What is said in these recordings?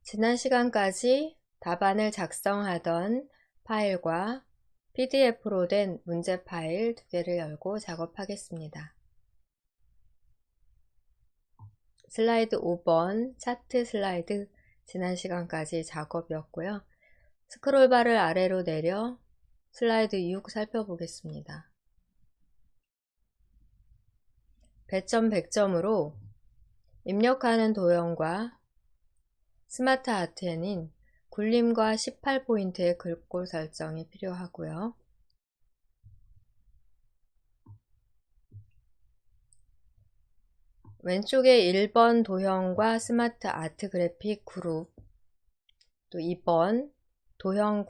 지난 시간까지 답안을 작성하던 파일과 PDF로 된 문제 파일 두 개를 열고 작업하겠습니다. 슬라이드 5번 차트 슬라이드 지난 시간까지 작업이었고요. 스크롤바를 아래로 내려 슬라이드 6 살펴보겠습니다. 배점 100점으로 입력하는 도형과 스마트 아트에는 굴림과 18포인트의 글꼴 설정이 필요하고요. 왼쪽에 1번 도형과 스마트 아트 그래픽 그룹, 또 2번 도형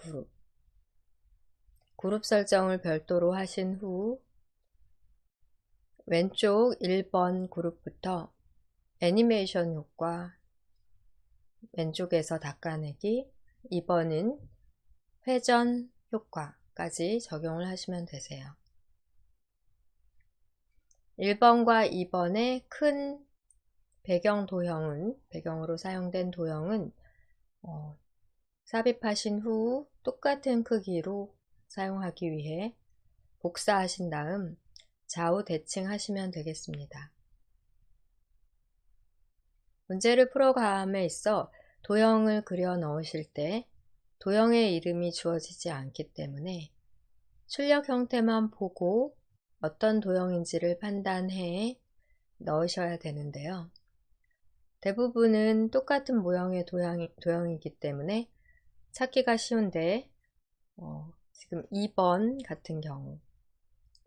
그룹 설정을 별도로 하신 후 왼쪽 1번 그룹부터 애니메이션 효과 왼쪽에서 닦아내기, 2번은 회전 효과까지 적용을 하시면 되세요. 1번과 2번의 큰 배경으로 사용된 도형은 삽입하신 후 똑같은 크기로 사용하기 위해 복사하신 다음 좌우 대칭하시면 되겠습니다. 문제를 풀어감에 있어 도형을 그려 넣으실 때 도형의 이름이 주어지지 않기 때문에 출력 형태만 보고 어떤 도형인지를 판단해 넣으셔야 되는데요. 대부분은 똑같은 모형의 도형이기 때문에 찾기가 쉬운데 지금 2번 같은 경우,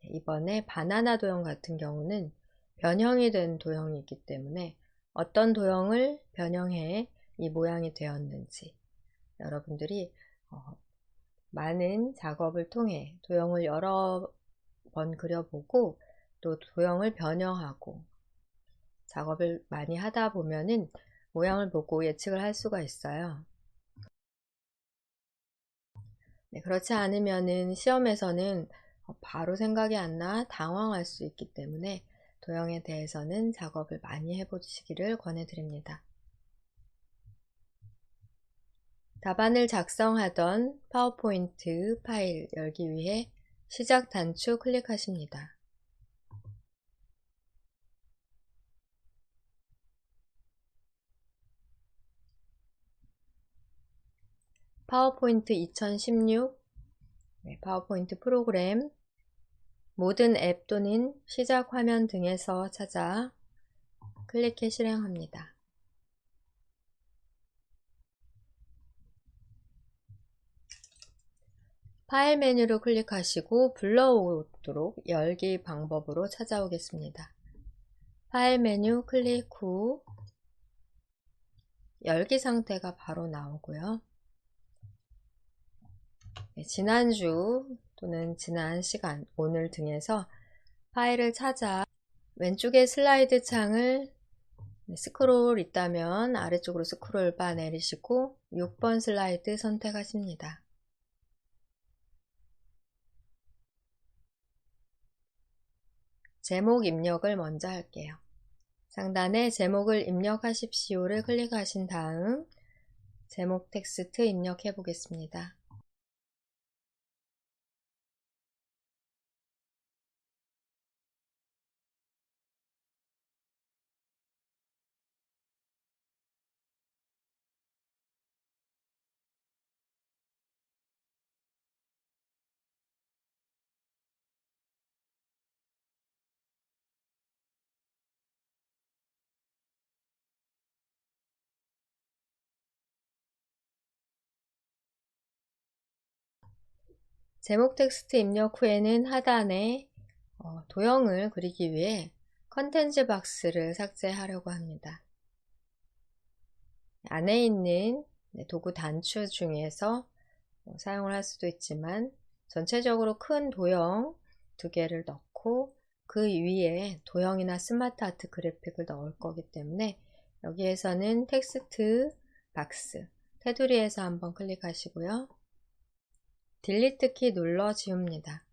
2번의 바나나 도형 같은 경우는 변형이 된 도형이기 때문에 어떤 도형을 변형해 이 모양이 되었는지 여러분들이 많은 작업을 통해 도형을 여러 번 그려보고 또 도형을 변형하고 작업을 많이 하다 보면은 모양을 보고 예측을 할 수가 있어요. 네, 그렇지 않으면은 시험에서는 바로 생각이 안 나 당황할 수 있기 때문에 도형에 대해서는 작업을 많이 해보시기를 권해드립니다. 답안을 작성하던 파워포인트 파일 열기 위해 시작 단추 클릭하십니다. 파워포인트 2016 파워포인트 프로그램 모든 앱 또는 시작 화면 등에서 찾아 클릭해 실행합니다. 파일 메뉴로 클릭하시고 불러오도록 열기 방법으로 찾아오겠습니다. 파일 메뉴 클릭 후 열기 상태가 바로 나오고요. 지난주 또는 지난 시간, 오늘 등에서 파일을 찾아 왼쪽에 슬라이드 창을 스크롤 있다면 아래쪽으로 스크롤 바 내리시고 6번 슬라이드 선택하십니다. 제목 입력을 먼저 할게요. 상단에 제목을 입력하십시오를 클릭하신 다음 제목 텍스트 입력해 보겠습니다. 제목 텍스트 입력 후에는 하단에 도형을 그리기 위해 컨텐츠 박스를 삭제하려고 합니다. 안에 있는 도구 단추 중에서 사용을 할 수도 있지만 전체적으로 큰 도형 2개를 넣고 그 위에 도형이나 스마트 아트 그래픽을 넣을 거기 때문에 여기에서는 텍스트 박스 테두리에서 한번 클릭하시고요. 딜리트 키 눌러 지웁니다.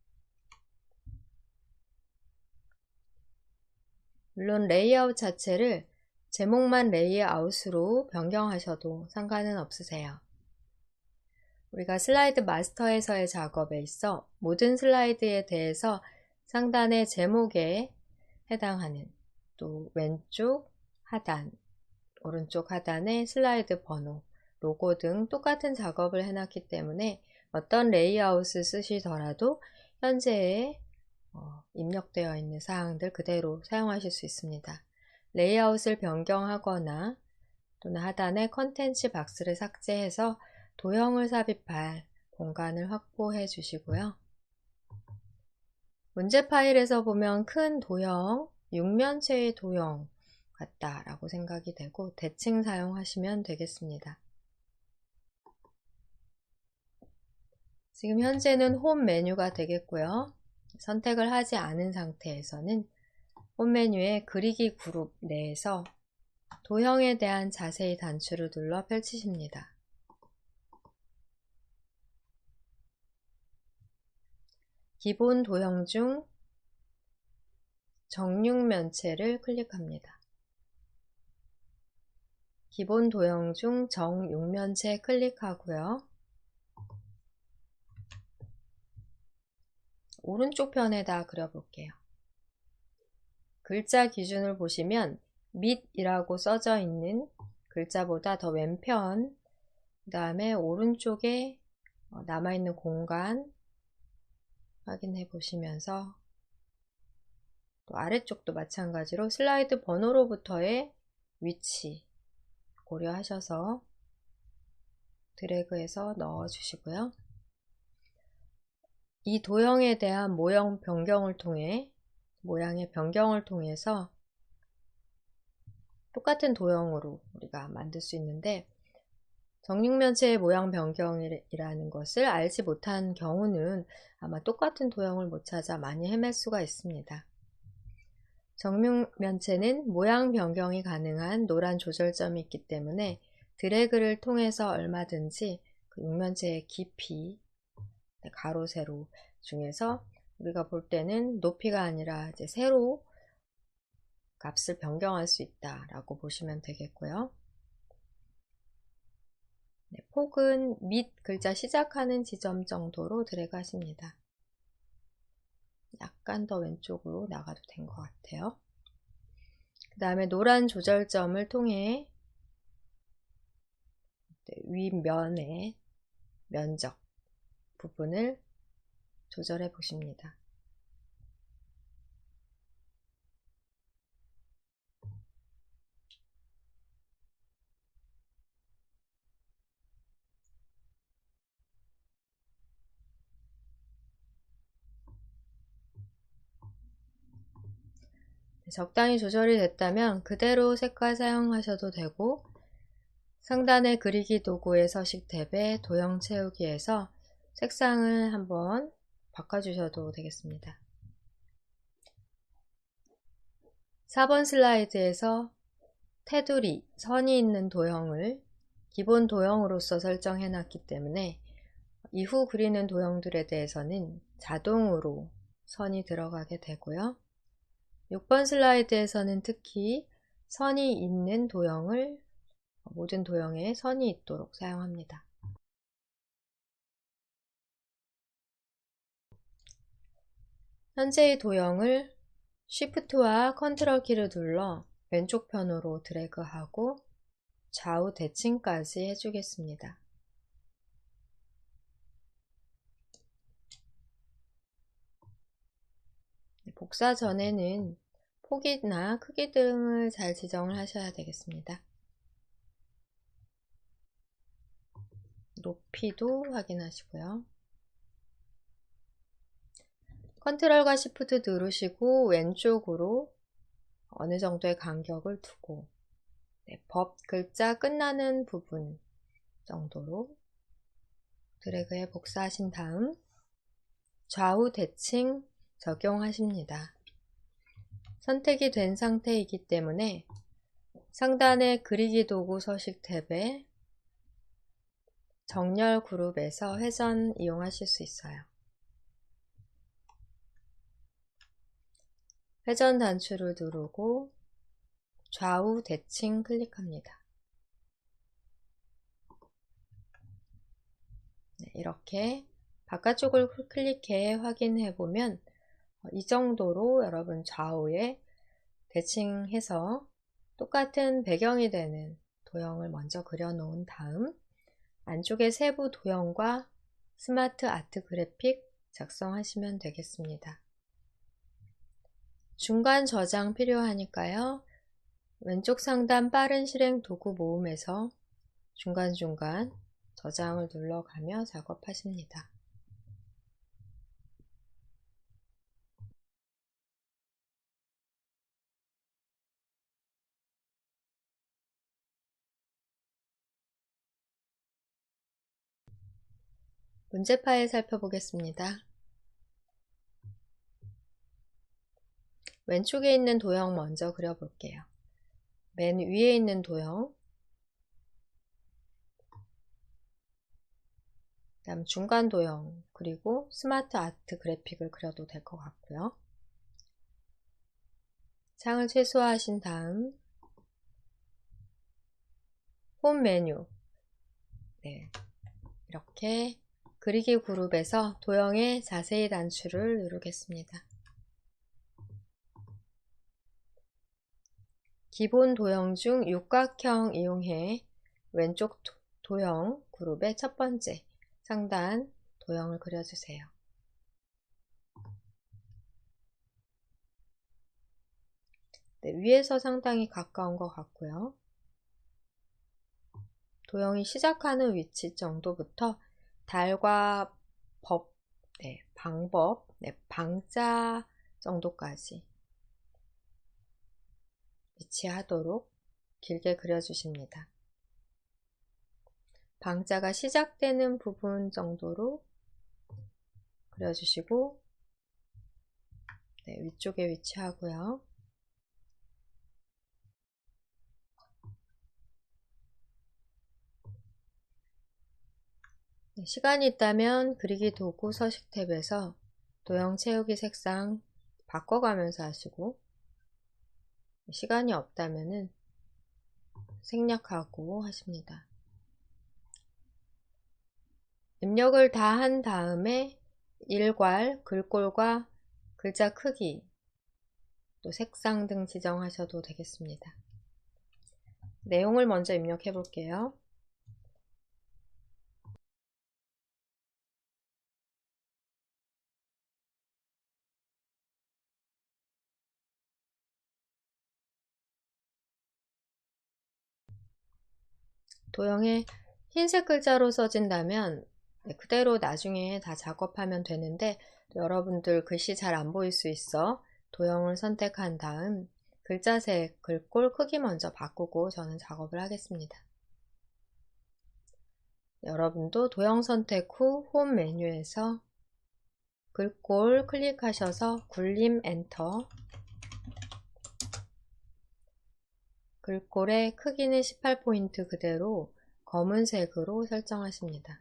물론 레이아웃 자체를 제목만 레이아웃으로 변경하셔도 상관은 없으세요. 우리가 슬라이드 마스터에서의 작업에 있어 모든 슬라이드에 대해서 상단의 제목에 해당하는 또 왼쪽 하단, 오른쪽 하단의 슬라이드 번호, 로고 등 똑같은 작업을 해놨기 때문에 어떤 레이아웃을 쓰시더라도 현재에 입력되어 있는 사항들 그대로 사용하실 수 있습니다. 레이아웃을 변경하거나 또는 하단에 컨텐츠 박스를 삭제해서 도형을 삽입할 공간을 확보해 주시고요. 문제 파일에서 보면 큰 도형, 육면체의 도형 같다라고 생각이 되고 대칭 사용하시면 되겠습니다. 지금 현재는 홈 메뉴가 되겠고요. 선택을 하지 않은 상태에서는 홈 메뉴의 그리기 그룹 내에서 도형에 대한 자세히 단추를 눌러 펼치십니다. 기본 도형 중 정육면체를 클릭합니다. 기본 도형 중 정육면체 클릭하고요. 오른쪽 편에다 그려볼게요. 글자 기준을 보시면 밑이라고 써져 있는 글자보다 더 왼편, 그 다음에 오른쪽에 남아있는 공간 확인해 보시면서 또 아래쪽도 마찬가지로 슬라이드 번호로부터의 위치 고려하셔서 드래그해서 넣어 주시고요. 이 도형에 대한 모양의 변경을 통해서 똑같은 도형으로 우리가 만들 수 있는데 정육면체의 모양 변경이라는 것을 알지 못한 경우는 아마 똑같은 도형을 못 찾아 많이 헤맬 수가 있습니다. 정육면체는 모양 변경이 가능한 노란 조절점이 있기 때문에 드래그를 통해서 얼마든지 그 육면체의 깊이, 가로, 세로 중에서 우리가 볼 때는 높이가 아니라 이제 세로 값을 변경할 수 있다라고 보시면 되겠고요. 폭은 밑 글자 시작하는 지점 정도로 드래그 하십니다. 약간 더 왼쪽으로 나가도 된 것 같아요. 그 다음에 노란 조절점을 통해 윗면의 면적 부분을 조절해 보십니다. 적당히 조절이 됐다면 그대로 색깔 사용하셔도 되고 상단의 그리기 도구의 서식 탭에 도형 채우기에서 색상을 한번 바꿔주셔도 되겠습니다. 4번 슬라이드에서 테두리, 선이 있는 도형을 기본 도형으로서 설정해 놨기 때문에 이후 그리는 도형들에 대해서는 자동으로 선이 들어가게 되고요. 6번 슬라이드에서는 특히 선이 있는 도형을 모든 도형에 선이 있도록 사용합니다. 현재의 도형을 Shift와 컨트롤 키를 눌러 왼쪽 편으로 드래그하고 좌우 대칭까지 해주겠습니다. 복사 전에는 폭이나 크기 등을 잘 지정을 하셔야 되겠습니다. 높이도 확인하시고요. 컨트롤과 시프트 누르시고 왼쪽으로 어느 정도의 간격을 두고 법 글자 끝나는 부분 정도로 드래그해 복사하신 다음 좌우 대칭 적용하십니다. 선택이 된 상태이기 때문에 상단의 그리기 도구 서식 탭에 정렬 그룹에서 회전 이용하실 수 있어요. 회전 단추를 누르고 좌우 대칭 클릭합니다. 네, 이렇게 바깥쪽을 클릭해 확인해 보면 이 정도로 여러분 좌우에 대칭해서 똑같은 배경이 되는 도형을 먼저 그려놓은 다음 안쪽에 세부 도형과 스마트 아트 그래픽 작성하시면 되겠습니다. 중간 저장 필요하니까요. 왼쪽 상단 빠른 실행 도구 모음에서 중간중간 저장을 눌러가며 작업하십니다. 문제 파일 살펴보겠습니다. 왼쪽에 있는 도형 먼저 그려볼게요. 맨 위에 있는 도형, 그다음 중간 도형, 그리고 스마트 아트 그래픽을 그려도 될 것 같고요. 창을 최소화하신 다음 홈 메뉴, 네, 이렇게 그리기 그룹에서 도형의 자세히 단추를 누르겠습니다. 기본 도형 중 육각형 이용해 왼쪽 도형 그룹의 첫 번째 상단 도형을 그려주세요. 네, 위에서 상당히 가까운 것 같고요. 도형이 시작하는 위치 정도부터 달과 방법, 방자 정도까지 위치하도록 길게 그려주십니다. 방자가 시작되는 부분 정도로 그려주시고 위쪽에 위치하고요. 시간이 있다면 그리기 도구 서식 탭에서 도형 채우기 색상 바꿔가면서 하시고, 시간이 없다면은 생략하고 하십니다. 입력을 다 한 다음에 일괄, 글꼴과 글자 크기, 또 색상 등 지정하셔도 되겠습니다. 내용을 먼저 입력해 볼게요. 도형에 흰색 글자로 써진다면 그대로 나중에 다 작업하면 되는데, 여러분들 글씨 잘 안 보일 수 있어 도형을 선택한 다음 글자색, 글꼴 크기 먼저 바꾸고 저는 작업을 하겠습니다. 여러분도 도형 선택 후 홈 메뉴에서 글꼴 클릭하셔서 굴림 엔터, 글꼴의 크기는 18포인트 그대로 검은색으로 설정하십니다.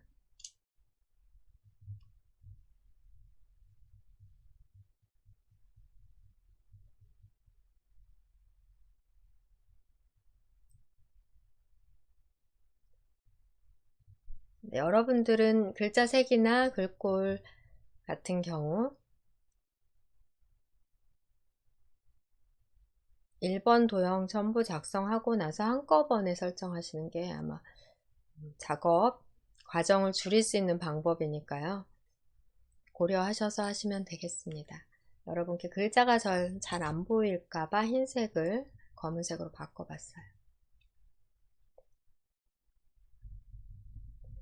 여러분들은 글자 색이나 글꼴 같은 경우 1번 도형 전부 작성하고 나서 한꺼번에 설정하시는 게 아마 작업 과정을 줄일 수 있는 방법이니까요. 고려하셔서 하시면 되겠습니다. 여러분께 글자가 잘 안 보일까봐 흰색을 검은색으로 바꿔봤어요.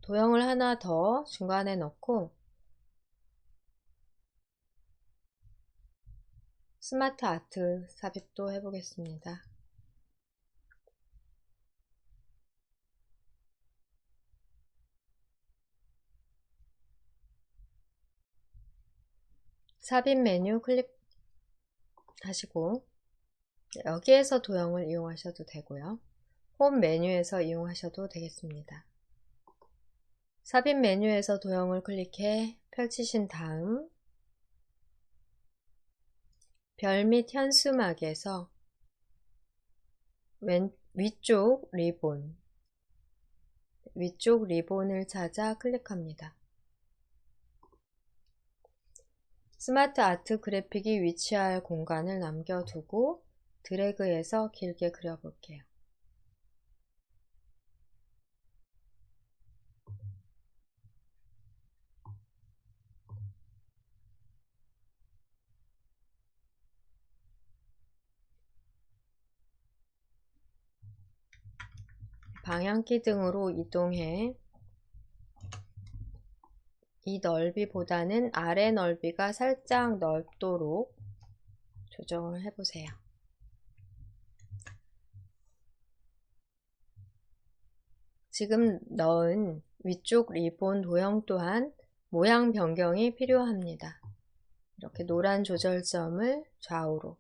도형을 하나 더 중간에 넣고 스마트 아트 삽입도 해보겠습니다. 삽입 메뉴 클릭하시고 여기에서 도형을 이용하셔도 되고요. 홈 메뉴에서 이용하셔도 되겠습니다. 삽입 메뉴에서 도형을 클릭해 펼치신 다음 별 및 현수막에서 위쪽 리본을 찾아 클릭합니다. 스마트 아트 그래픽이 위치할 공간을 남겨두고 드래그해서 길게 그려볼게요. 방향키 등으로 이동해 이 넓이보다는 아래 넓이가 살짝 넓도록 조정을 해보세요. 지금 넣은 위쪽 리본 도형 또한 모양 변경이 필요합니다. 이렇게 노란 조절점을 좌우로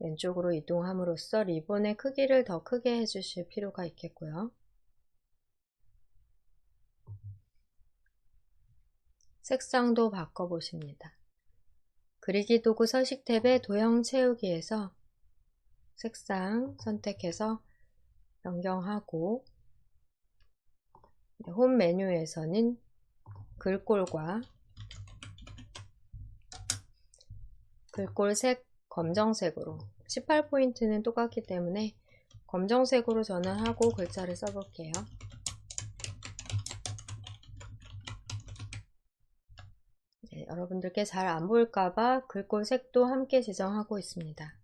왼쪽으로 이동함으로써 리본의 크기를 더 크게 해주실 필요가 있겠고요. 색상도 바꿔보십니다. 그리기 도구 서식 탭의 도형 채우기에서 색상 선택해서 변경하고 홈 메뉴에서는 글꼴과 글꼴색 검정색으로 18포인트는 똑같기 때문에 검정색으로 전환하고 글자를 써볼게요. 네, 여러분들께 잘 안 보일까봐 글꼴 색도 함께 지정하고 있습니다.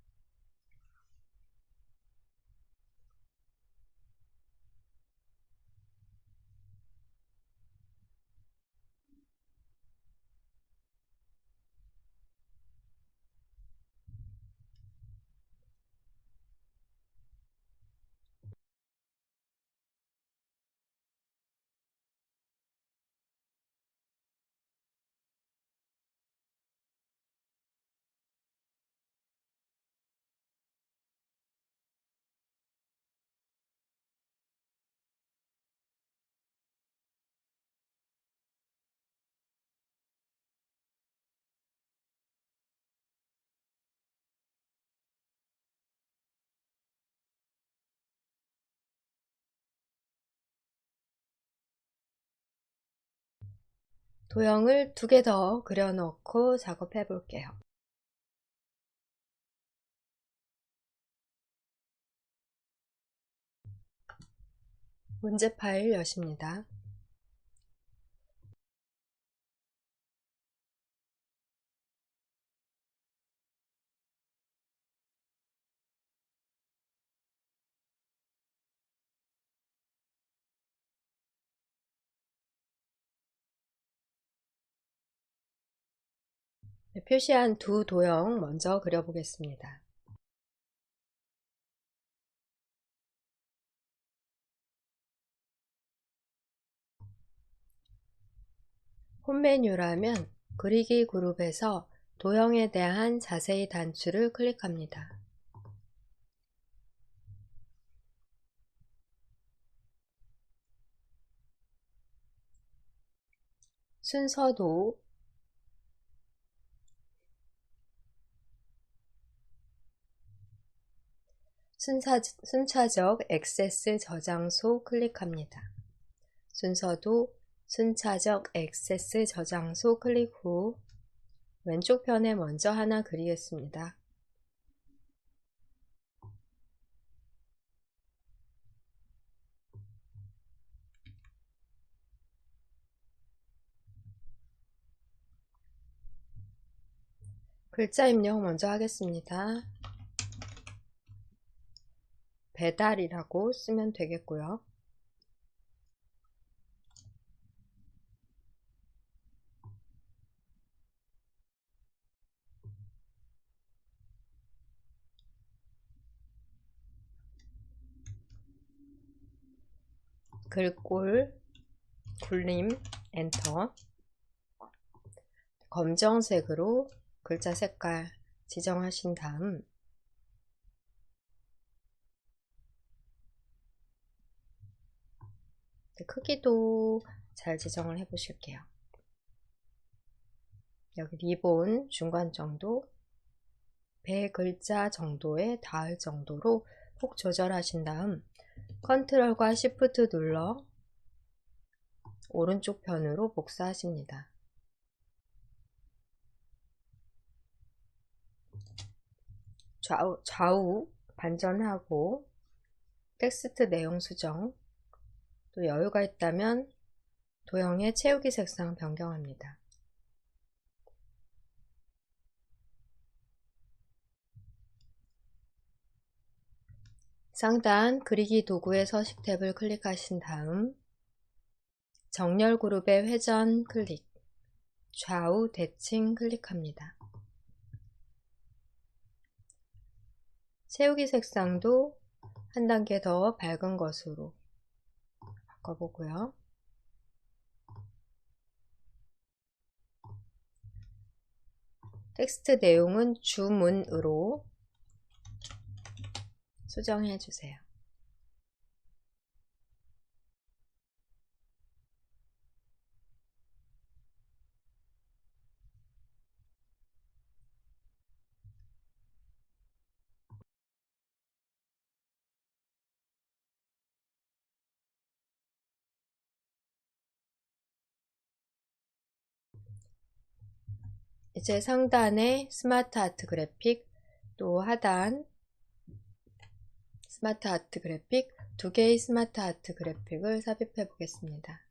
도형을 2개 더 그려놓고 작업해 볼게요. 문제 파일 여십니다. 표시한 2 도형 먼저 그려보겠습니다. 홈 메뉴라면 그리기 그룹에서 도형에 대한 자세히 단추를 클릭합니다. 순서도 순차적 액세스 저장소 클릭합니다. 순서도 순차적 액세스 저장소 클릭 후 왼쪽 편에 먼저 하나 그리겠습니다. 글자 입력 먼저 하겠습니다. 배달이라고 쓰면 되겠고요. 글꼴 굴림 엔터. 검정색으로 글자 색깔 지정하신 다음 크기도 잘 지정을 해 보실게요. 여기 리본 중간 정도, 배 글자 정도에 닿을 정도로 폭 조절하신 다음 컨트롤과 시프트 눌러 오른쪽 편으로 복사하십니다. 좌우 반전하고 텍스트 내용 수정, 또 여유가 있다면 도형의 채우기 색상 변경합니다. 상단 그리기 도구의 서식 탭을 클릭하신 다음 정렬 그룹의 회전 클릭, 좌우 대칭 클릭합니다. 채우기 색상도 한 단계 더 밝은 것으로 바꿔보고요. 텍스트 내용은 주문으로 수정해 주세요. 이제 상단에 스마트 아트 그래픽, 또 하단 스마트 아트 그래픽, 두 개의 스마트 아트 그래픽을 삽입해 보겠습니다.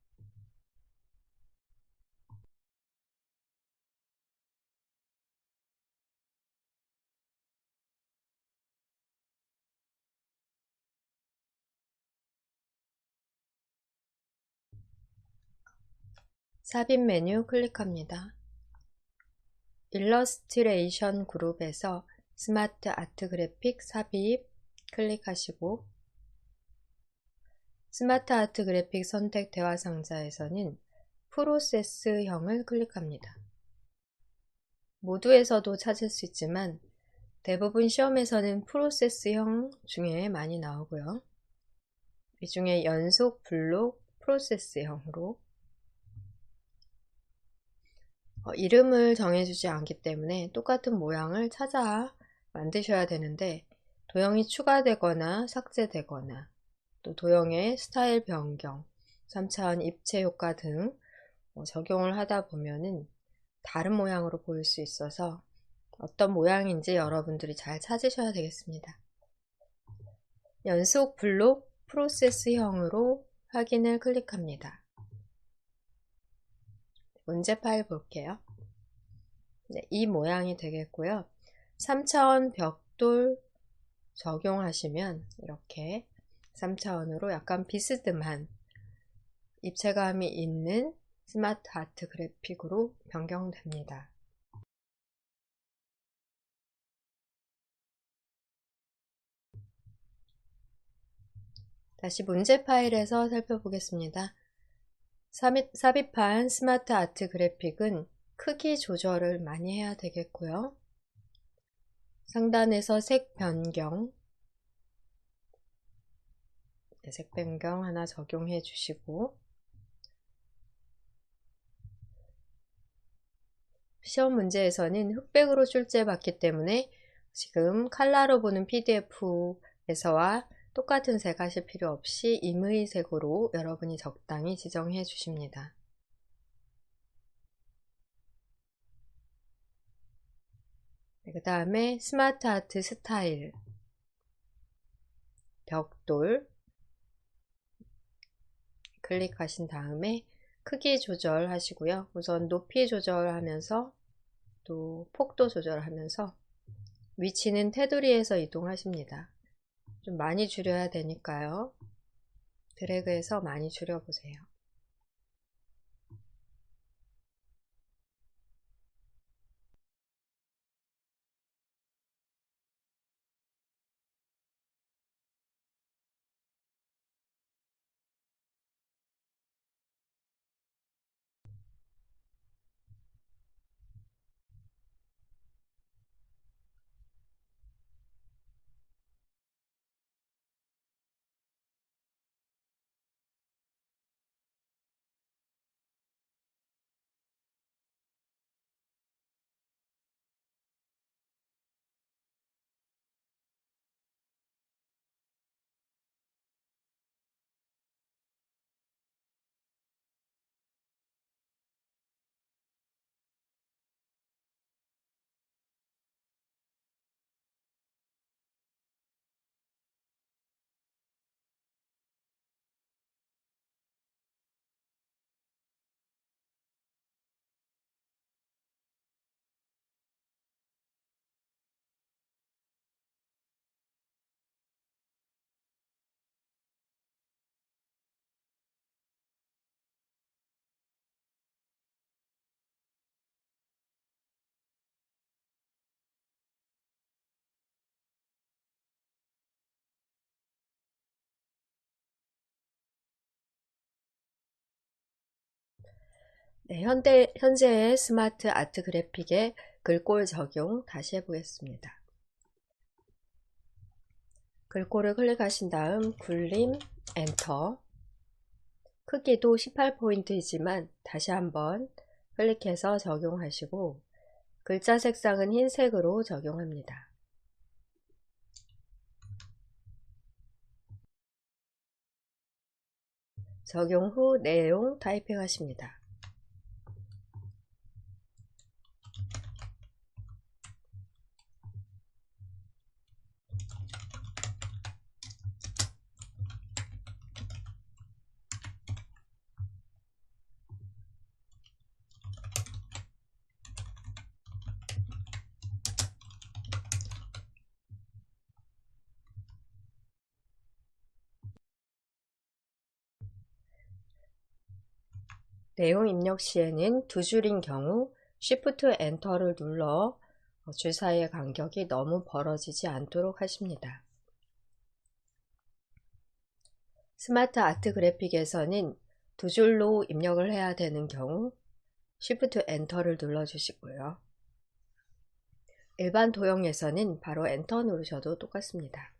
삽입 메뉴 클릭합니다. 일러스트레이션 그룹에서 스마트 아트 그래픽 삽입 클릭하시고 스마트 아트 그래픽 선택 대화 상자에서는 프로세스형을 클릭합니다. 모두에서도 찾을 수 있지만 대부분 시험에서는 프로세스형 중에 많이 나오고요. 이 중에 연속 블록 프로세스형으로 이름을 정해주지 않기 때문에 똑같은 모양을 찾아 만드셔야 되는데 도형이 추가되거나 삭제되거나 또 도형의 스타일 변경, 3차원 입체 효과 등 적용을 하다 보면은 다른 모양으로 보일 수 있어서 어떤 모양인지 여러분들이 잘 찾으셔야 되겠습니다. 연속 블록 프로세스형으로 확인을 클릭합니다. 문제 파일 볼게요. 네, 이 모양이 되겠고요. 3차원 벽돌 적용하시면 이렇게 3차원으로 약간 비스듬한 입체감이 있는 스마트 아트 그래픽으로 변경됩니다. 다시 문제 파일에서 살펴보겠습니다. 삽입한 스마트 아트 그래픽은 크기 조절을 많이 해야 되겠고요. 상단에서 색 변경, 색 변경 하나 적용해 주시고 시험 문제에서는 흑백으로 출제받기 때문에 지금 컬러로 보는 PDF에서와 똑같은 색 하실 필요 없이 임의 색으로 여러분이 적당히 지정해 주십니다. 네, 그 다음에 스마트 아트 스타일, 벽돌 클릭하신 다음에 크기 조절하시고요. 우선 높이 조절하면서 또 폭도 조절하면서 위치는 테두리에서 이동하십니다. 좀 많이 줄여야 되니까요. 드래그해서 많이 줄여보세요. 네, 현재의 스마트 아트 그래픽의 글꼴 적용 다시 해보겠습니다. 글꼴을 클릭하신 다음 굴림, 엔터. 크기도 18포인트이지만 다시 한번 클릭해서 적용하시고 글자 색상은 흰색으로 적용합니다. 적용 후 내용 타이핑하십니다. 내용 입력 시에는 두 줄인 경우 Shift 엔터를 눌러 줄 사이의 간격이 너무 벌어지지 않도록 하십니다. 스마트 아트 그래픽에서는 두 줄로 입력을 해야 되는 경우 Shift 엔터를 눌러주시고요. 일반 도형에서는 바로 엔터 누르셔도 똑같습니다.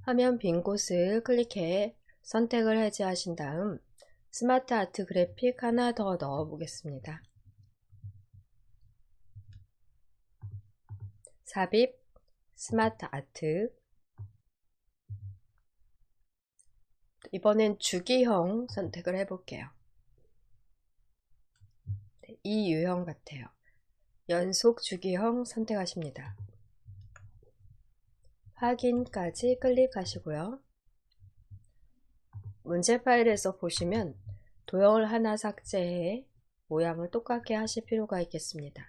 화면 빈 곳을 클릭해 선택을 해제하신 다음 스마트 아트 그래픽 하나 더 넣어 보겠습니다. 삽입, 스마트 아트. 이번엔 주기형 선택을 해볼게요. 이 유형 같아요. 연속 주기형 선택하십니다. 확인까지 클릭하시고요. 문제 파일에서 보시면 도형을 하나 삭제해 모양을 똑같게 하실 필요가 있겠습니다.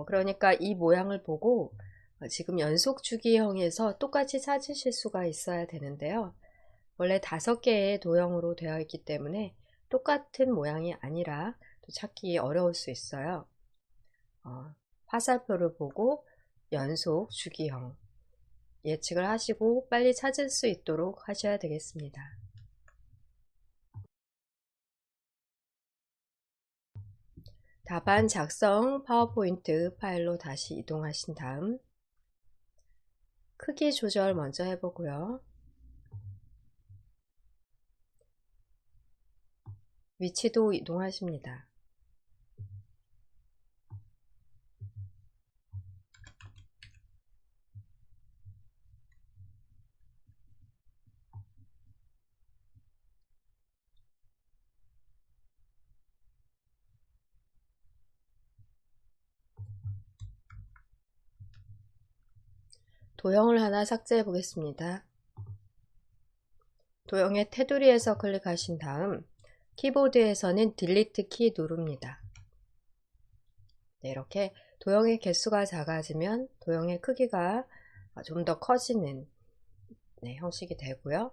그러니까 이 모양을 보고 지금 연속 주기형에서 똑같이 찾으실 수가 있어야 되는데요. 원래 5개의 도형으로 되어 있기 때문에 똑같은 모양이 아니라 또 찾기 어려울 수 있어요. 화살표를 보고 연속 주기형 예측을 하시고 빨리 찾을 수 있도록 하셔야 되겠습니다. 답안 작성 파워포인트 파일로 다시 이동하신 다음 크기 조절 먼저 해보고요. 위치도 이동하십니다. 도형을 하나 삭제해 보겠습니다. 도형의 테두리에서 클릭하신 다음 키보드에서는 딜리트 키 누릅니다. 네, 이렇게 도형의 개수가 작아지면 도형의 크기가 좀 더 커지는 형식이 되고요.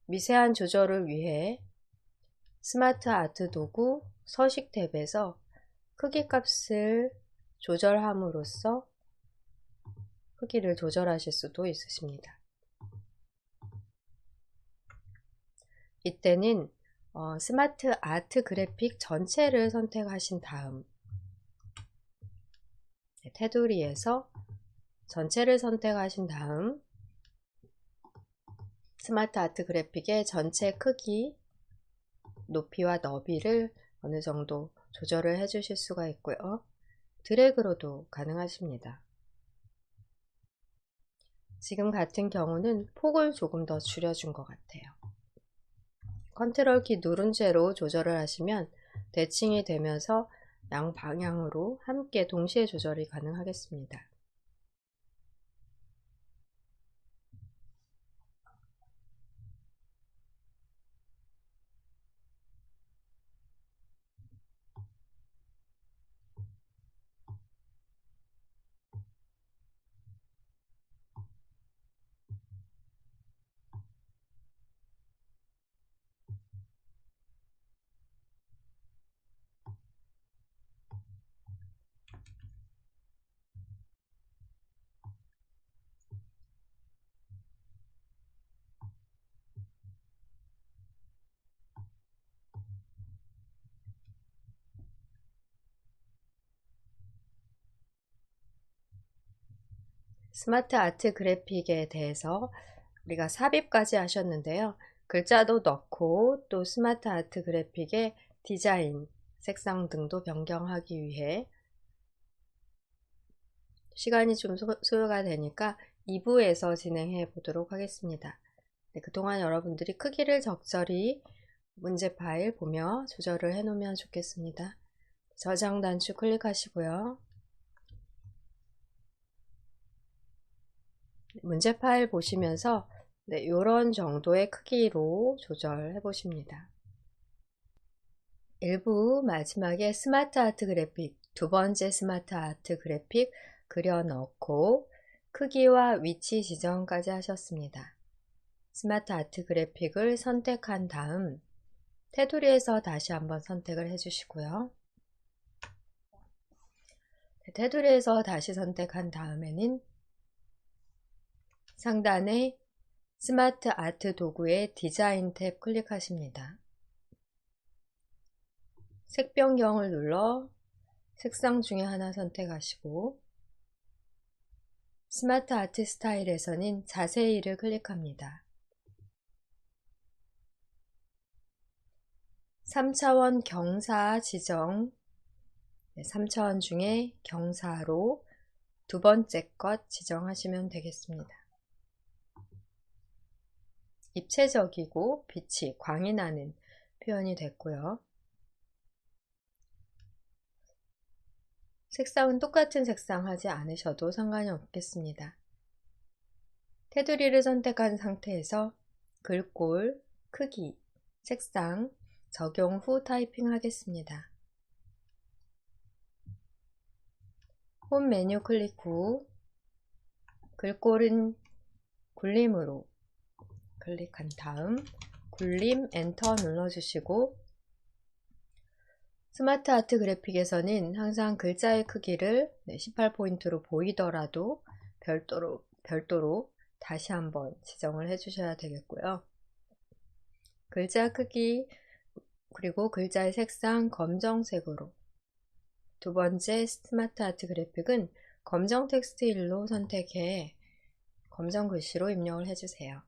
미세한 조절을 위해 스마트 아트 도구 서식 탭에서 크기 값을 조절함으로써 크기를 조절하실 수도 있으십니다. 이때는 스마트 아트 그래픽 전체를 선택하신 다음 테두리에서 전체를 선택하신 다음 스마트 아트 그래픽의 전체 크기, 높이와 너비를 어느 정도 조절을 해 주실 수가 있고요. 드래그로도 가능하십니다. 지금 같은 경우는 폭을 조금 더 줄여준 것 같아요. 컨트롤 키 누른 채로 조절을 하시면 대칭이 되면서 양방향으로 함께 동시에 조절이 가능하겠습니다. 스마트 아트 그래픽에 대해서 우리가 삽입까지 하셨는데요. 글자도 넣고 또 스마트 아트 그래픽의 디자인, 색상 등도 변경하기 위해 시간이 좀 소요가 되니까 2부에서 진행해 보도록 하겠습니다. 네, 그동안 여러분들이 크기를 적절히 문제 파일 보며 조절을 해 놓으면 좋겠습니다. 저장 단추 클릭하시고요. 문제 파일 보시면서 이런 정도의 크기로 조절해 보십니다. 1부 마지막에 스마트 아트 그래픽, 두 번째 스마트 아트 그래픽 그려 넣고 크기와 위치 지정까지 하셨습니다. 스마트 아트 그래픽을 선택한 다음 테두리에서 다시 한번 선택을 해주시고요. 테두리에서 다시 선택한 다음에는 상단에 스마트 아트 도구의 디자인 탭 클릭하십니다. 색 변경을 눌러 색상 중에 하나 선택하시고 스마트 아트 스타일에서는 자세히를 클릭합니다. 3차원 경사 지정, 3차원 중에 경사로 두 번째 것 지정하시면 되겠습니다. 입체적이고 빛이 광이 나는 표현이 됐고요. 색상은 똑같은 색상 하지 않으셔도 상관이 없겠습니다. 테두리를 선택한 상태에서 글꼴, 크기, 색상 적용 후 타이핑 하겠습니다. 홈 메뉴 클릭 후 글꼴은 굴림으로 클릭한 다음 굴림 엔터 눌러주시고 스마트 아트 그래픽에서는 항상 글자의 크기를 18포인트로 보이더라도 별도로 다시 한번 지정을 해주셔야 되겠고요. 글자 크기 그리고 글자의 색상 검정색으로 두 번째 스마트 아트 그래픽은 검정 텍스트 일로 선택해 검정 글씨로 입력을 해주세요.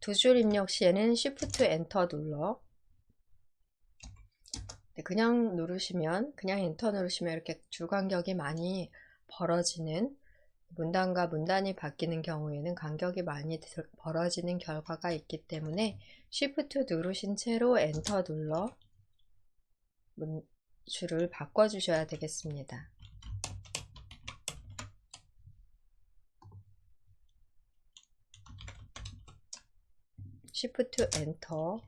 두 줄 입력 시에는 Shift 엔터 눌러 그냥 엔터 누르시면 이렇게 줄 간격이 많이 벌어지는 문단과 문단이 바뀌는 경우에는 간격이 많이 벌어지는 결과가 있기 때문에 Shift 누르신 채로 엔터 눌러 줄을 바꿔주셔야 되겠습니다. Shift 엔터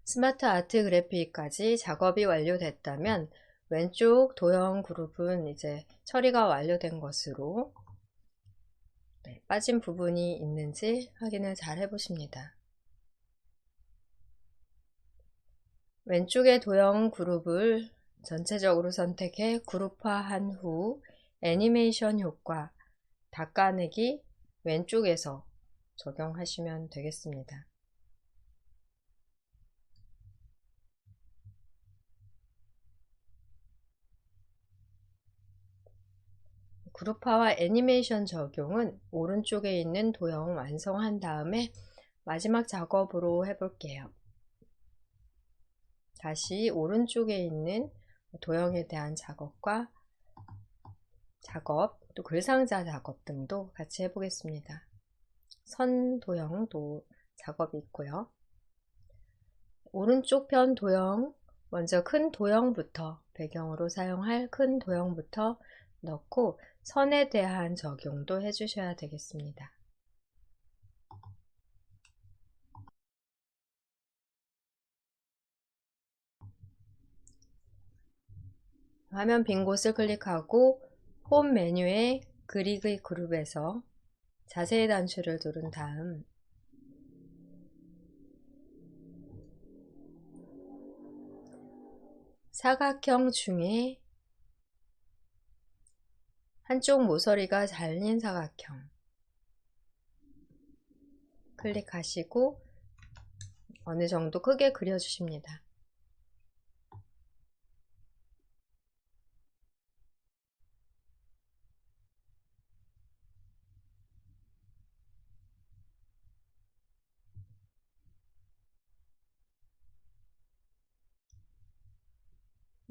스마트 아트 그래픽까지 작업이 완료됐다면 왼쪽 도형 그룹은 이제 처리가 완료된 것으로 빠진 부분이 있는지 확인을 잘 해보십니다. 왼쪽의 도형 그룹을 전체적으로 선택해 그룹화한 후 애니메이션 효과 닦아내기 왼쪽에서 적용하시면 되겠습니다. 그룹화와 애니메이션 적용은 오른쪽에 있는 도형 완성한 다음에 마지막 작업으로 해볼게요. 다시 오른쪽에 있는 도형에 대한 작업과 또 글상자 작업 등도 같이 해보겠습니다. 선 도형도 작업이 있고요. 오른쪽 편 도형, 먼저 큰 도형부터 배경으로 사용할 큰 도형부터 넣고 선에 대한 적용도 해주셔야 되겠습니다. 화면 빈 곳을 클릭하고 홈 메뉴에 그리기 그룹에서 자세히 단추를 누른 다음 사각형 중에 한쪽 모서리가 잘린 사각형 클릭하시고 어느 정도 크게 그려주십니다.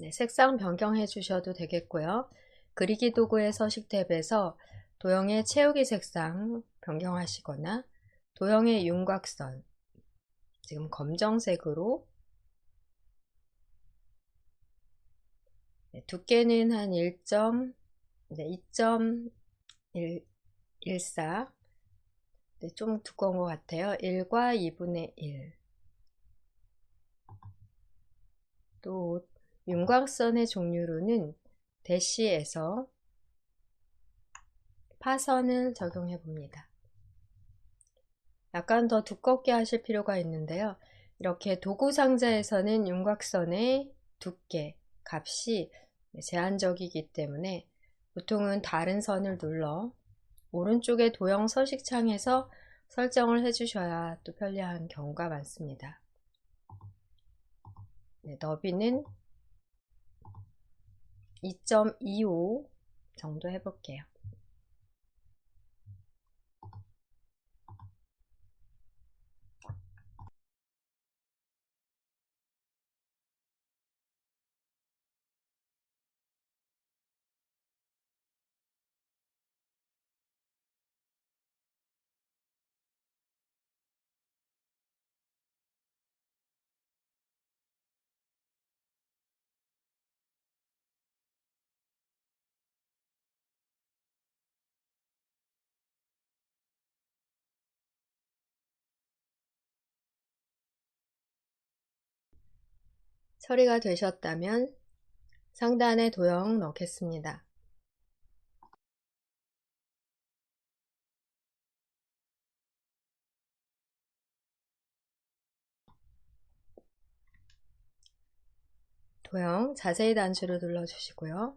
네, 색상 변경해 주셔도 되겠고요. 그리기 도구의 서식 탭에서 도형의 채우기 색상 변경하시거나 도형의 윤곽선 지금 검정색으로 두께는 한 2.14 좀 두꺼운 것 같아요. 1과 2분의 1 또 윤곽선의 종류로는 대시에서 파선을 적용해 봅니다. 약간 더 두껍게 하실 필요가 있는데요. 이렇게 도구 상자에서는 윤곽선의 두께, 값이 제한적이기 때문에 보통은 다른 선을 눌러 오른쪽의 도형 서식창에서 설정을 해주셔야 또 편리한 경우가 많습니다. 네, 너비는 2.25 정도 해볼게요. 처리가 되셨다면 상단에 도형 넣겠습니다. 도형 자세히 단추를 눌러주시고요.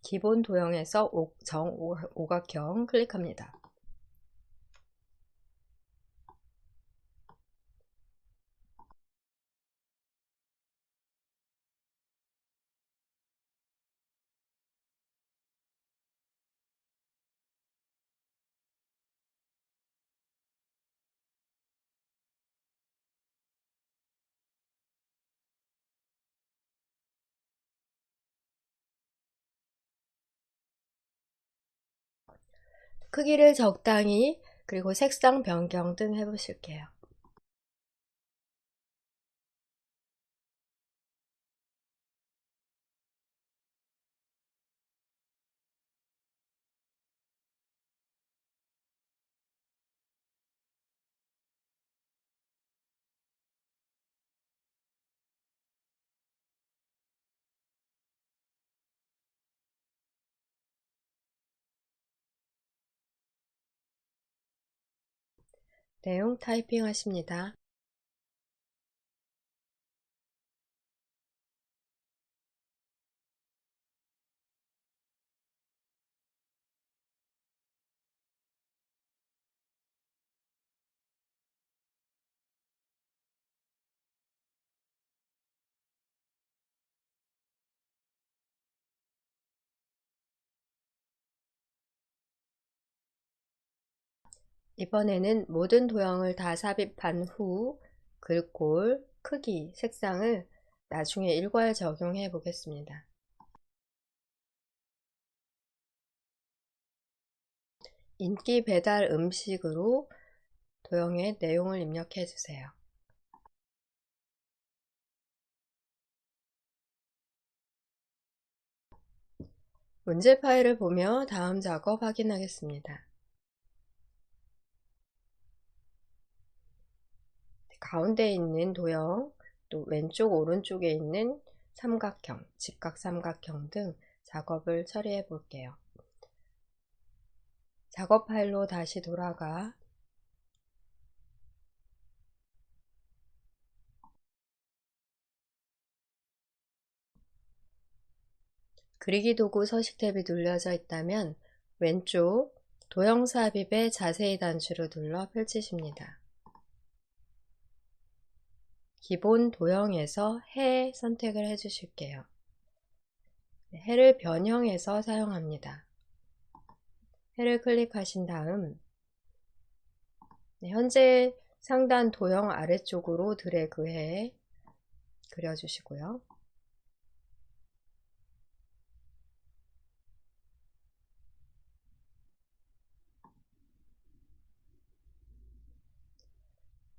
기본 도형에서 오각형 클릭합니다. 크기를 적당히 그리고 색상 변경 등 해보실게요. 내용 타이핑 하십니다. 이번에는 모든 도형을 다 삽입한 후 글꼴, 크기, 색상을 나중에 일괄 적용해 보겠습니다. 인기 배달 음식으로 도형에 내용을 입력해 주세요. 문제 파일을 보며 다음 작업 확인하겠습니다. 가운데 있는 도형, 또 왼쪽 오른쪽에 있는 삼각형, 직각 삼각형 등 작업을 처리해 볼게요. 작업 파일로 다시 돌아가 그리기 도구 서식 탭이 눌려져 있다면 왼쪽 도형 삽입에 자세히 단추를 눌러 펼치십니다. 기본 도형에서 해 선택을 해주실게요. 해를 변형해서 사용합니다. 해를 클릭하신 다음 현재 상단 도형 아래쪽으로 드래그해 그려주시고요.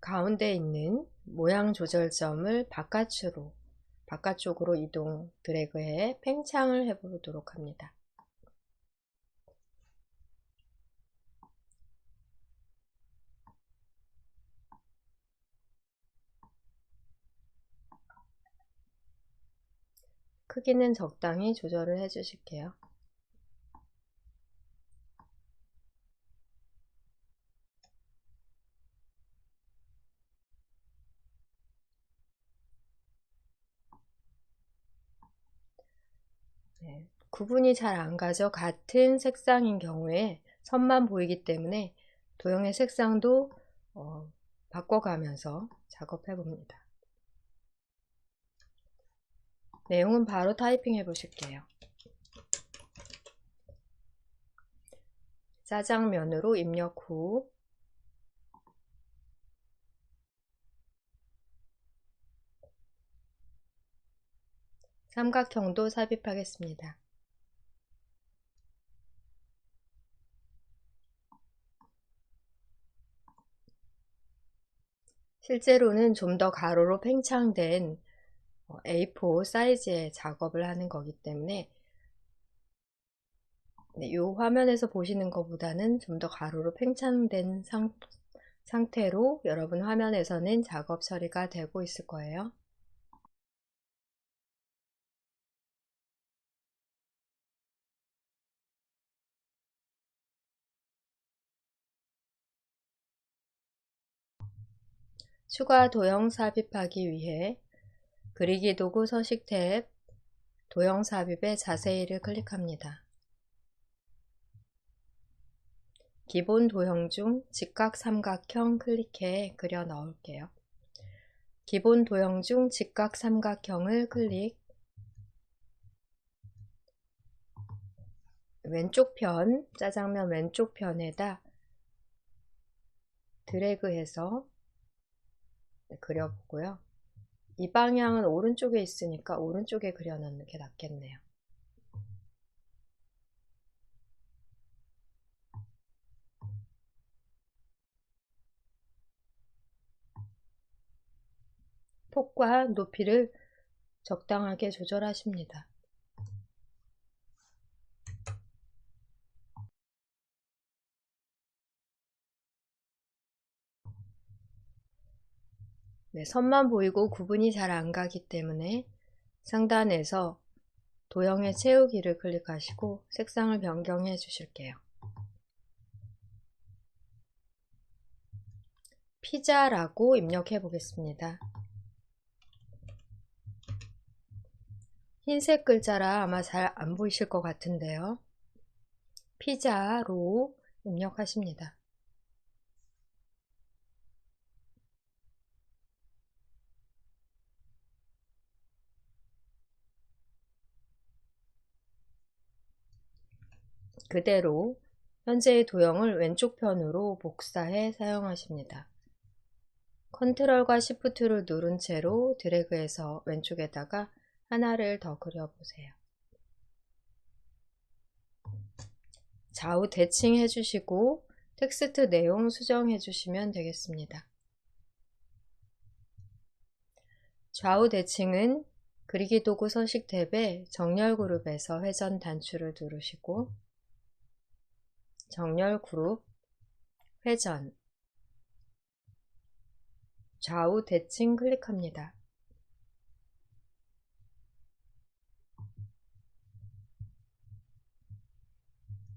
가운데 있는 모양 조절점을 바깥쪽으로 이동 드래그해 팽창을 해보도록 합니다. 크기는 적당히 조절을 해주실게요. 구분이 잘 안 가죠. 같은 색상인 경우에 선만 보이기 때문에 도형의 색상도 바꿔가면서 작업해 봅니다. 내용은 바로 타이핑해 보실게요. 짜장면으로 입력 후 삼각형도 삽입하겠습니다. 실제로는 좀 더 가로로 팽창된 A4 사이즈의 작업을 하는 거기 때문에 이 화면에서 보시는 것보다는 좀 더 가로로 팽창된 상태로 여러분 화면에서는 작업 처리가 되고 있을 거예요. 추가 도형 삽입하기 위해 그리기 도구 서식 탭 도형 삽입의 자세히를 클릭합니다. 기본 도형 중 직각 삼각형 클릭해 그려 넣을게요. 기본 도형 중 직각 삼각형을 클릭, 왼쪽 편, 짜장면 왼쪽 편에다 드래그해서 그려보고요. 이 방향은 오른쪽에 있으니까 오른쪽에 그려 넣는 게 낫겠네요. 폭과 높이를 적당하게 조절하십니다. 선만 보이고 구분이 잘 안 가기 때문에 상단에서 도형의 채우기를 클릭하시고 색상을 변경해 주실게요. 피자라고 입력해 보겠습니다. 흰색 글자라 아마 잘 안 보이실 것 같은데요. 피자로 입력하십니다. 그대로 현재의 도형을 왼쪽 편으로 복사해 사용하십니다. 컨트롤과 시프트를 누른 채로 드래그해서 왼쪽에다가 하나를 더 그려보세요. 좌우 대칭 해주시고 텍스트 내용 수정해 주시면 되겠습니다. 좌우 대칭은 그리기 도구 서식 탭에 정렬 그룹에서 회전 단추를 누르시고 정렬 그룹, 회전, 좌우 대칭 클릭합니다.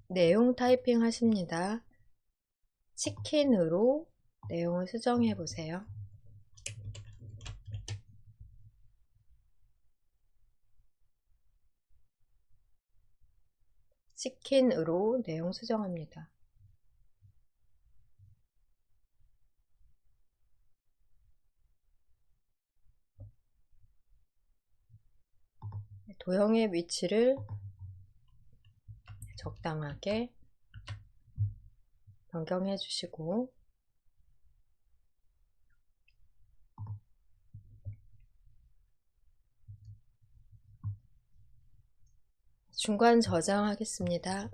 내용 타이핑 하십니다. 치킨으로 내용을 수정해 보세요. 치킨으로 내용 수정합니다. 도형의 위치를 적당하게 변경해 주시고 중간 저장하겠습니다.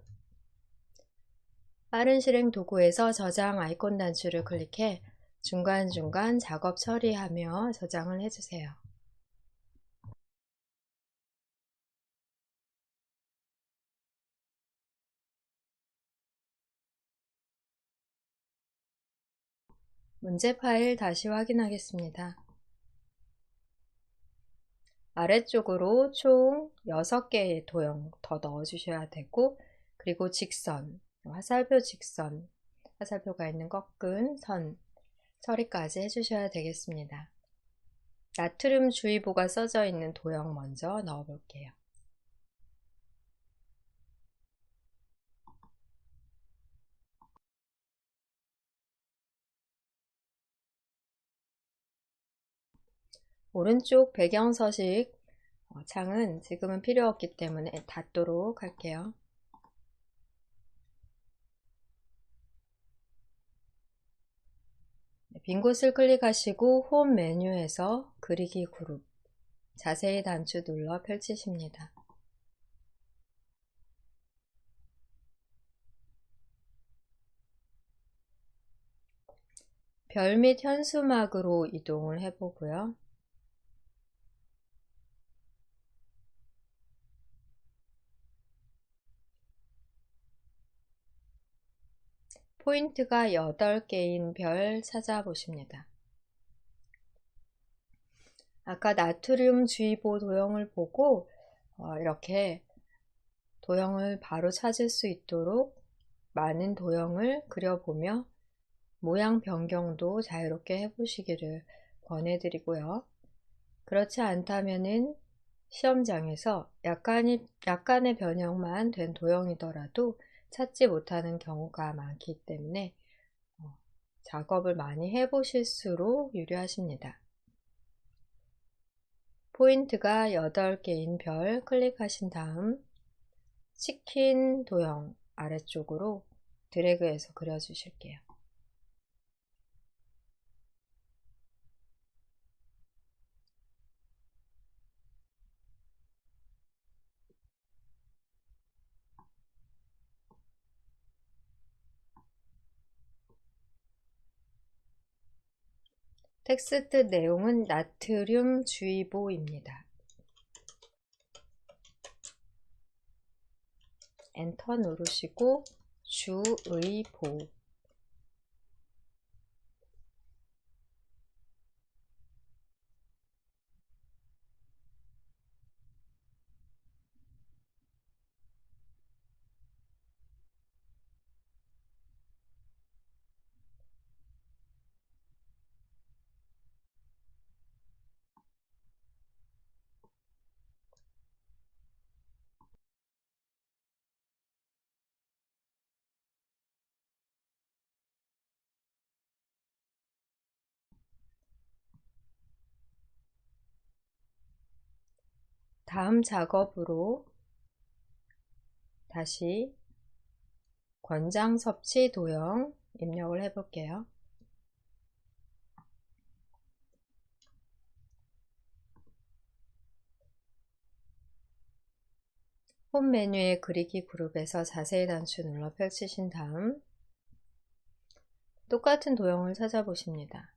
빠른 실행 도구에서 저장 아이콘 단추를 클릭해 중간중간 작업 처리하며 저장을 해주세요. 문제 파일 다시 확인하겠습니다. 아래쪽으로 총 6개의 도형 더 넣어주셔야 되고, 그리고 직선, 화살표 직선, 화살표가 있는 꺾은 선 처리까지 해주셔야 되겠습니다. 나트륨 주의보가 써져 있는 도형 먼저 넣어 볼게요. 오른쪽 배경 서식 창은 지금은 필요 없기 때문에 닫도록 할게요. 빈 곳을 클릭하시고 홈 메뉴에서 그리기 그룹, 자세히 단추 눌러 펼치십니다. 별 및 현수막으로 이동을 해보고요. 포인트가 8개인 별 찾아보십니다. 아까 나트륨 주의보 도형을 보고 이렇게 도형을 바로 찾을 수 있도록 많은 도형을 그려보며 모양 변경도 자유롭게 해보시기를 권해드리고요. 그렇지 않다면은 시험장에서 약간의 변형만 된 도형이더라도 찾지 못하는 경우가 많기 때문에 작업을 많이 해보실수록 유리하십니다. 포인트가 8개인 별 클릭하신 다음 치킨 도형 아래쪽으로 드래그해서 그려주실게요. 텍스트 내용은 나트륨 주의보입니다. 엔터 누르시고 주의보, 다음 작업으로 다시 권장 섭취 도형 입력을 해볼게요. 홈 메뉴의 그리기 그룹에서 자세히 단추 눌러 펼치신 다음 똑같은 도형을 찾아보십니다.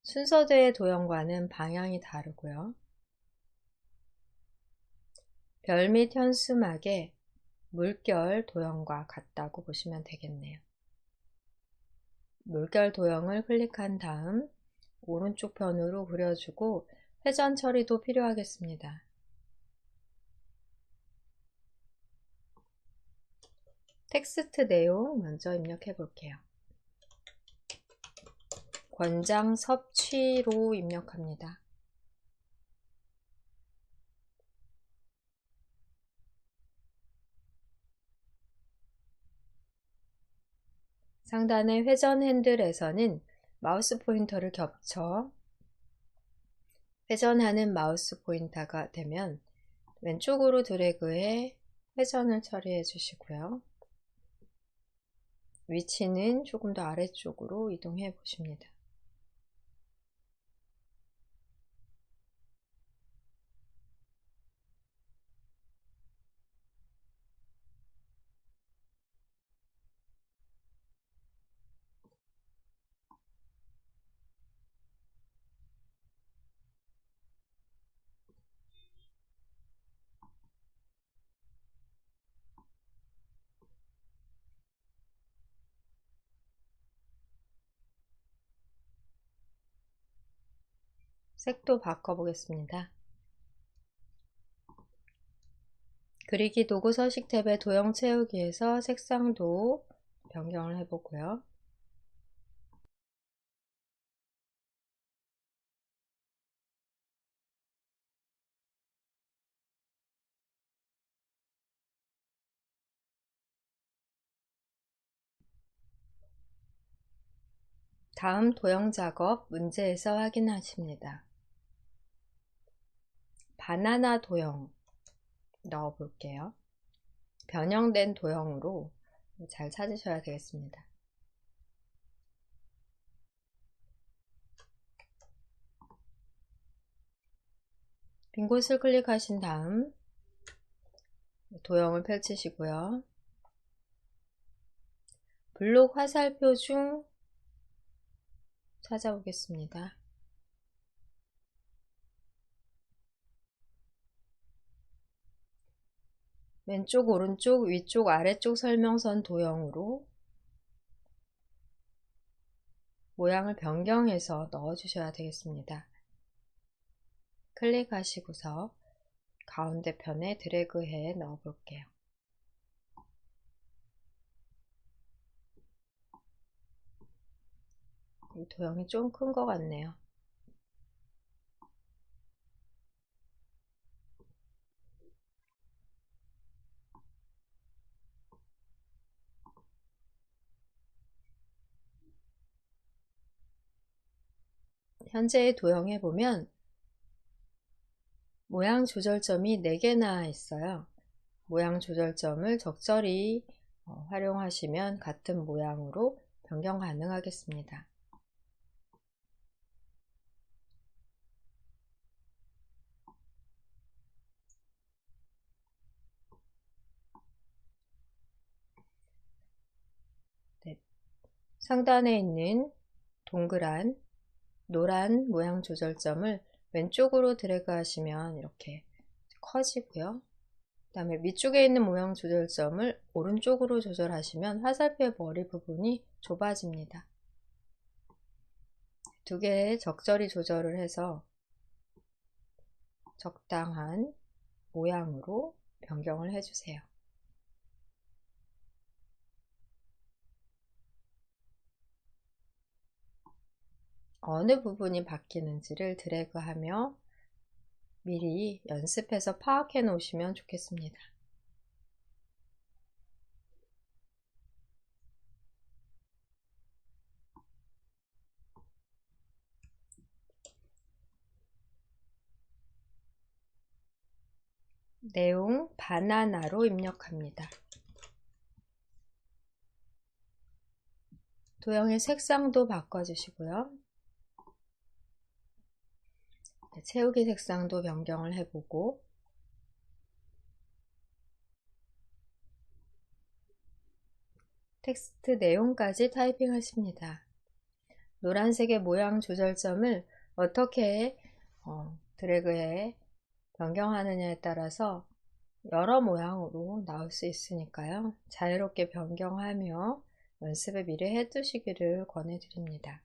순서대의 도형과는 방향이 다르고요. 별 및 현수막의 물결 도형과 같다고 보시면 되겠네요. 물결 도형을 클릭한 다음 오른쪽 편으로 그려주고 회전 처리도 필요하겠습니다. 텍스트 내용 먼저 입력해 볼게요. 권장 섭취로 입력합니다. 상단의 회전 핸들에서는 마우스 포인터를 겹쳐 회전하는 마우스 포인터가 되면 왼쪽으로 드래그해 회전을 처리해 주시고요. 위치는 조금 더 아래쪽으로 이동해 보십니다. 색도 바꿔보겠습니다. 그리기 도구 서식 탭의 도형 채우기에서 색상도 변경을 해보고요. 다음 도형 작업 문제에서 확인하십니다. 바나나 도형 넣어 볼게요. 변형된 도형으로 잘 찾으셔야 되겠습니다. 빈 곳을 클릭하신 다음 도형을 펼치시고요. 블록 화살표 중 찾아보겠습니다. 왼쪽, 오른쪽, 위쪽, 아래쪽 설명선 도형으로 모양을 변경해서 넣어주셔야 되겠습니다. 클릭하시고서 가운데 편에 드래그해 넣어 볼게요. 이 도형이 좀 큰 것 같네요. 현재의 도형에 보면 모양 조절점이 4개나 있어요. 모양 조절점을 적절히 활용하시면 같은 모양으로 변경 가능하겠습니다. 네. 상단에 있는 동그란 노란 모양 조절점을 왼쪽으로 드래그 하시면 이렇게 커지고요. 그 다음에 위쪽에 있는 모양 조절점을 오른쪽으로 조절하시면 화살표의 머리 부분이 좁아집니다. 두 개 적절히 조절을 해서 적당한 모양으로 변경을 해주세요. 어느 부분이 바뀌는지를 드래그하며 미리 연습해서 파악해 놓으시면 좋겠습니다. 내용 바나나로 입력합니다. 도형의 색상도 바꿔주시고요. 채우기 색상도 변경을 해보고 텍스트 내용까지 타이핑 하십니다. 노란색의 모양 조절점을 어떻게 드래그해 변경하느냐에 따라서 여러 모양으로 나올 수 있으니까요. 자유롭게 변경하며 연습을 미리 해두시기를 권해드립니다.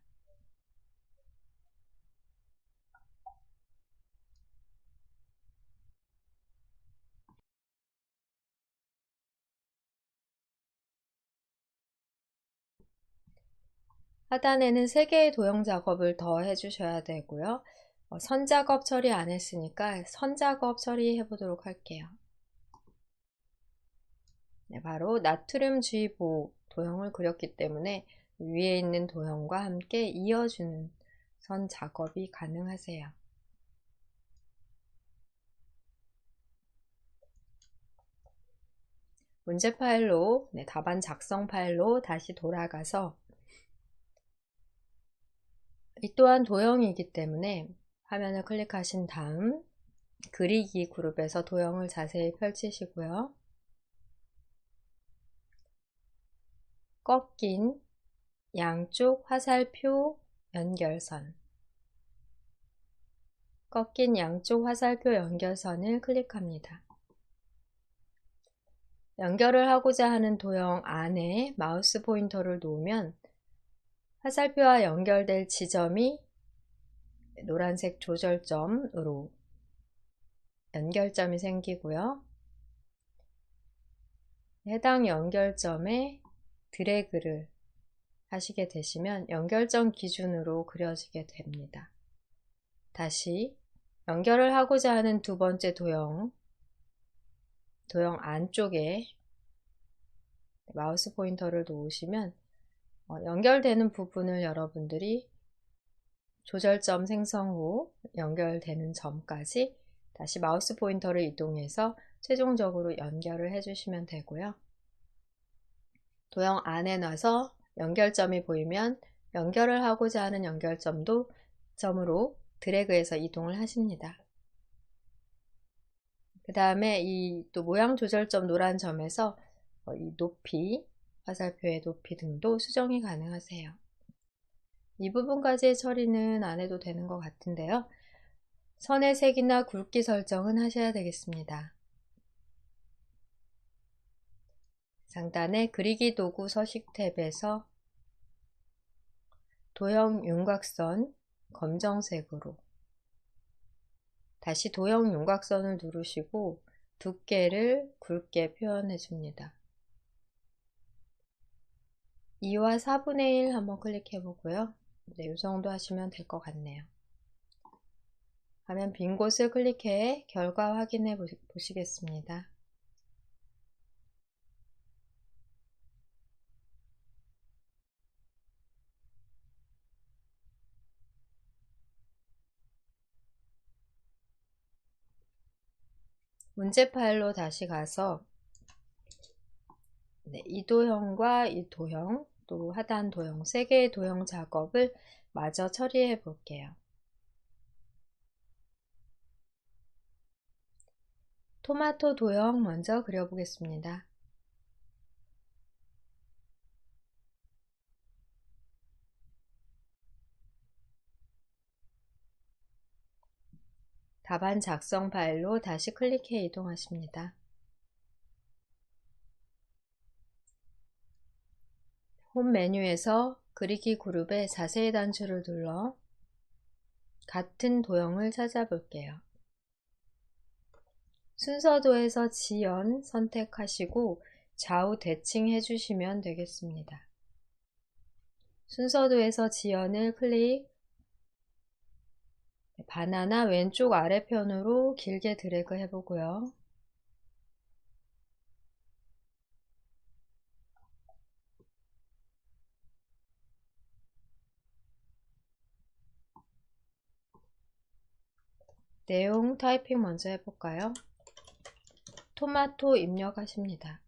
하단에는 3개의 도형 작업을 더 해주셔야 되고요. 선 작업 처리 안 했으니까 선 작업 처리해 보도록 할게요. 네, 바로 나트륨 주의보 도형을 그렸기 때문에 위에 있는 도형과 함께 이어주는 선 작업이 가능하세요. 문제 파일로, 답안 작성 파일로 다시 돌아가서 이 또한 도형이기 때문에 화면을 클릭하신 다음 그리기 그룹에서 도형을 자세히 펼치시고요. 꺾인 양쪽 화살표 연결선, 꺾인 양쪽 화살표 연결선을 클릭합니다. 연결을 하고자 하는 도형 안에 마우스 포인터를 놓으면 화살표와 연결될 지점이 노란색 조절점으로 연결점이 생기고요. 해당 연결점에 드래그를 하시게 되시면 연결점 기준으로 그려지게 됩니다. 다시 연결을 하고자 하는 두 번째 도형 안쪽에 마우스 포인터를 놓으시면 연결되는 부분을 여러분들이 조절점 생성 후 연결되는 점까지 다시 마우스 포인터를 이동해서 최종적으로 연결을 해주시면 되고요. 도형 안에 놔서 연결점이 보이면 연결을 하고자 하는 연결점으로 드래그해서 이동을 하십니다. 그 다음에 이 또 모양 조절점 노란 점에서 이 높이, 화살표의 높이 등도 수정이 가능하세요. 이 부분까지의 처리는 안 해도 되는 것 같은데요. 선의 색이나 굵기 설정은 하셔야 되겠습니다. 상단의 그리기 도구 서식 탭에서 도형 윤곽선 검정색으로 다시 도형 윤곽선을 누르시고 두께를 굵게 표현해 줍니다. 2와 4분의 1 한번 클릭해 보고요. 네, 이 정도 하시면 될 것 같네요. 화면 빈 곳을 클릭해 결과 확인해 보시겠습니다. 문제 파일로 다시 가서 이 도형과 이 도형, 또 하단 도형, 3개의 도형 작업을 마저 처리해 볼게요. 토마토 도형 먼저 그려보겠습니다. 답안 작성 파일로 다시 클릭해 이동하십니다. 홈 메뉴에서 그리기 그룹의 자세히 단추를 눌러 같은 도형을 찾아볼게요. 순서도에서 지연 선택하시고 좌우 대칭해 주시면 되겠습니다. 순서도에서 지연을 클릭, 바나나 왼쪽 아래편으로 길게 드래그 해보고요. 내용 타이핑 먼저 해볼까요? 토마토 입력하십니다.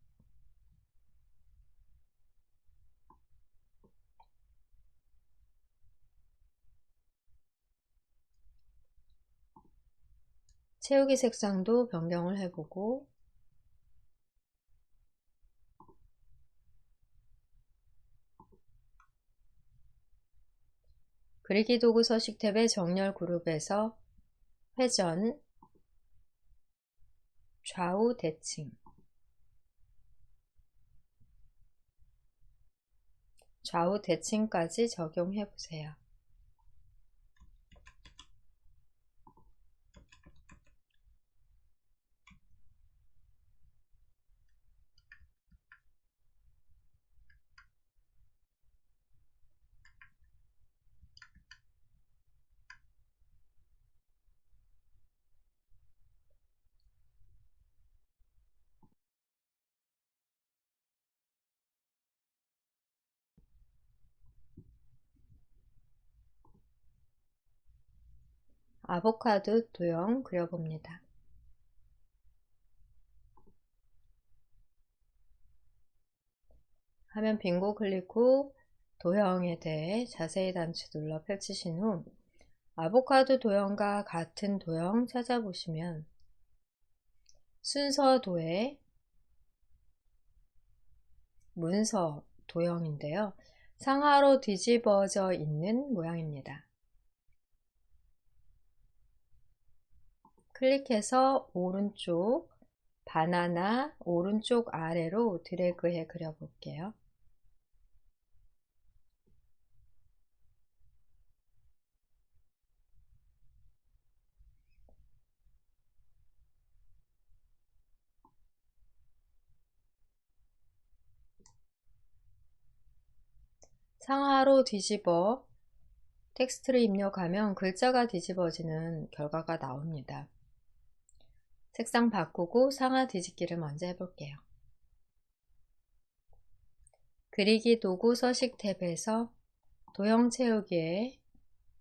채우기 색상도 변경을 해보고 그리기 도구 서식 탭의 정렬 그룹에서 회전, 좌우 대칭. 좌우 대칭까지 적용해 보세요. 아보카도 도형 그려봅니다. 화면 빈고 클릭 후 도형에 대해 자세히 단추 눌러 펼치신 후 아보카도 도형과 같은 도형 찾아보시면 순서도의 문서 도형인데요. 상하로 뒤집어져 있는 모양입니다. 클릭해서 오른쪽 바나나 오른쪽 아래로 드래그해 그려볼게요. 상하로 뒤집어 텍스트를 입력하면 글자가 뒤집어지는 결과가 나옵니다. 색상 바꾸고 상하 뒤집기를 먼저 해볼게요. 그리기 도구 서식 탭에서 도형 채우기에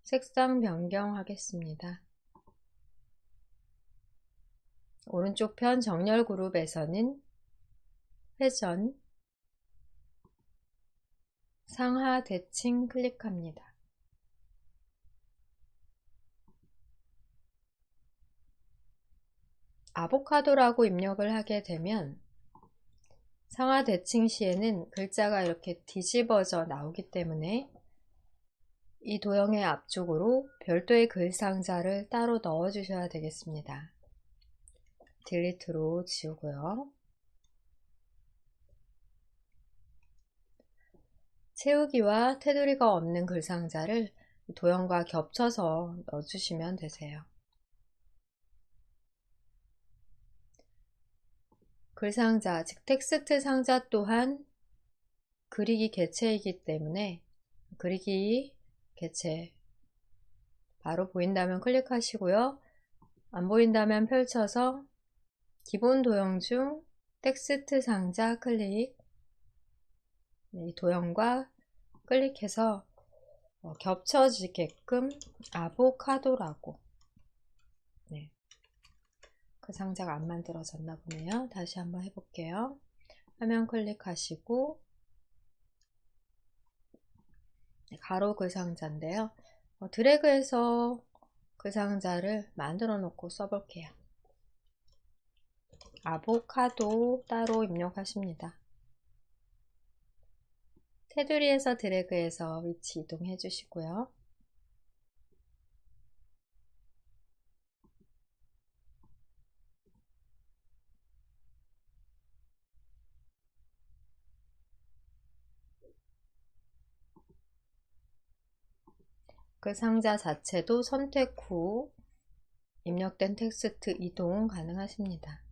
색상 변경하겠습니다. 오른쪽 편 정렬 그룹에서는 회전, 상하 대칭 클릭합니다. 아보카도라고 입력을 하게 되면 상하 대칭 시에는 글자가 이렇게 뒤집어져 나오기 때문에 이 도형의 앞쪽으로 별도의 글 상자를 따로 넣어 주셔야 되겠습니다. 딜리트로 지우고요. 채우기와 테두리가 없는 글 상자를 도형과 겹쳐서 넣어주시면 되세요. 글 상자, 즉 텍스트 상자 또한 그리기 객체이기 때문에 그리기 객체 바로 보인다면 클릭하시고요. 안 보인다면 펼쳐서 기본 도형 중 텍스트 상자 클릭, 이 도형과 클릭해서 겹쳐지게끔 아보카도라고, 네, 그 상자가 안 만들어졌나 보네요. 다시 한번 해볼게요. 화면 클릭하시고 가로 글 상자인데요. 드래그해서 그 상자를 만들어 놓고 써볼게요. 아보카도 따로 입력하십니다. 테두리에서 드래그해서 위치 이동해 주시고요. 그 상자 자체도 선택 후 입력된 텍스트 이동 가능하십니다.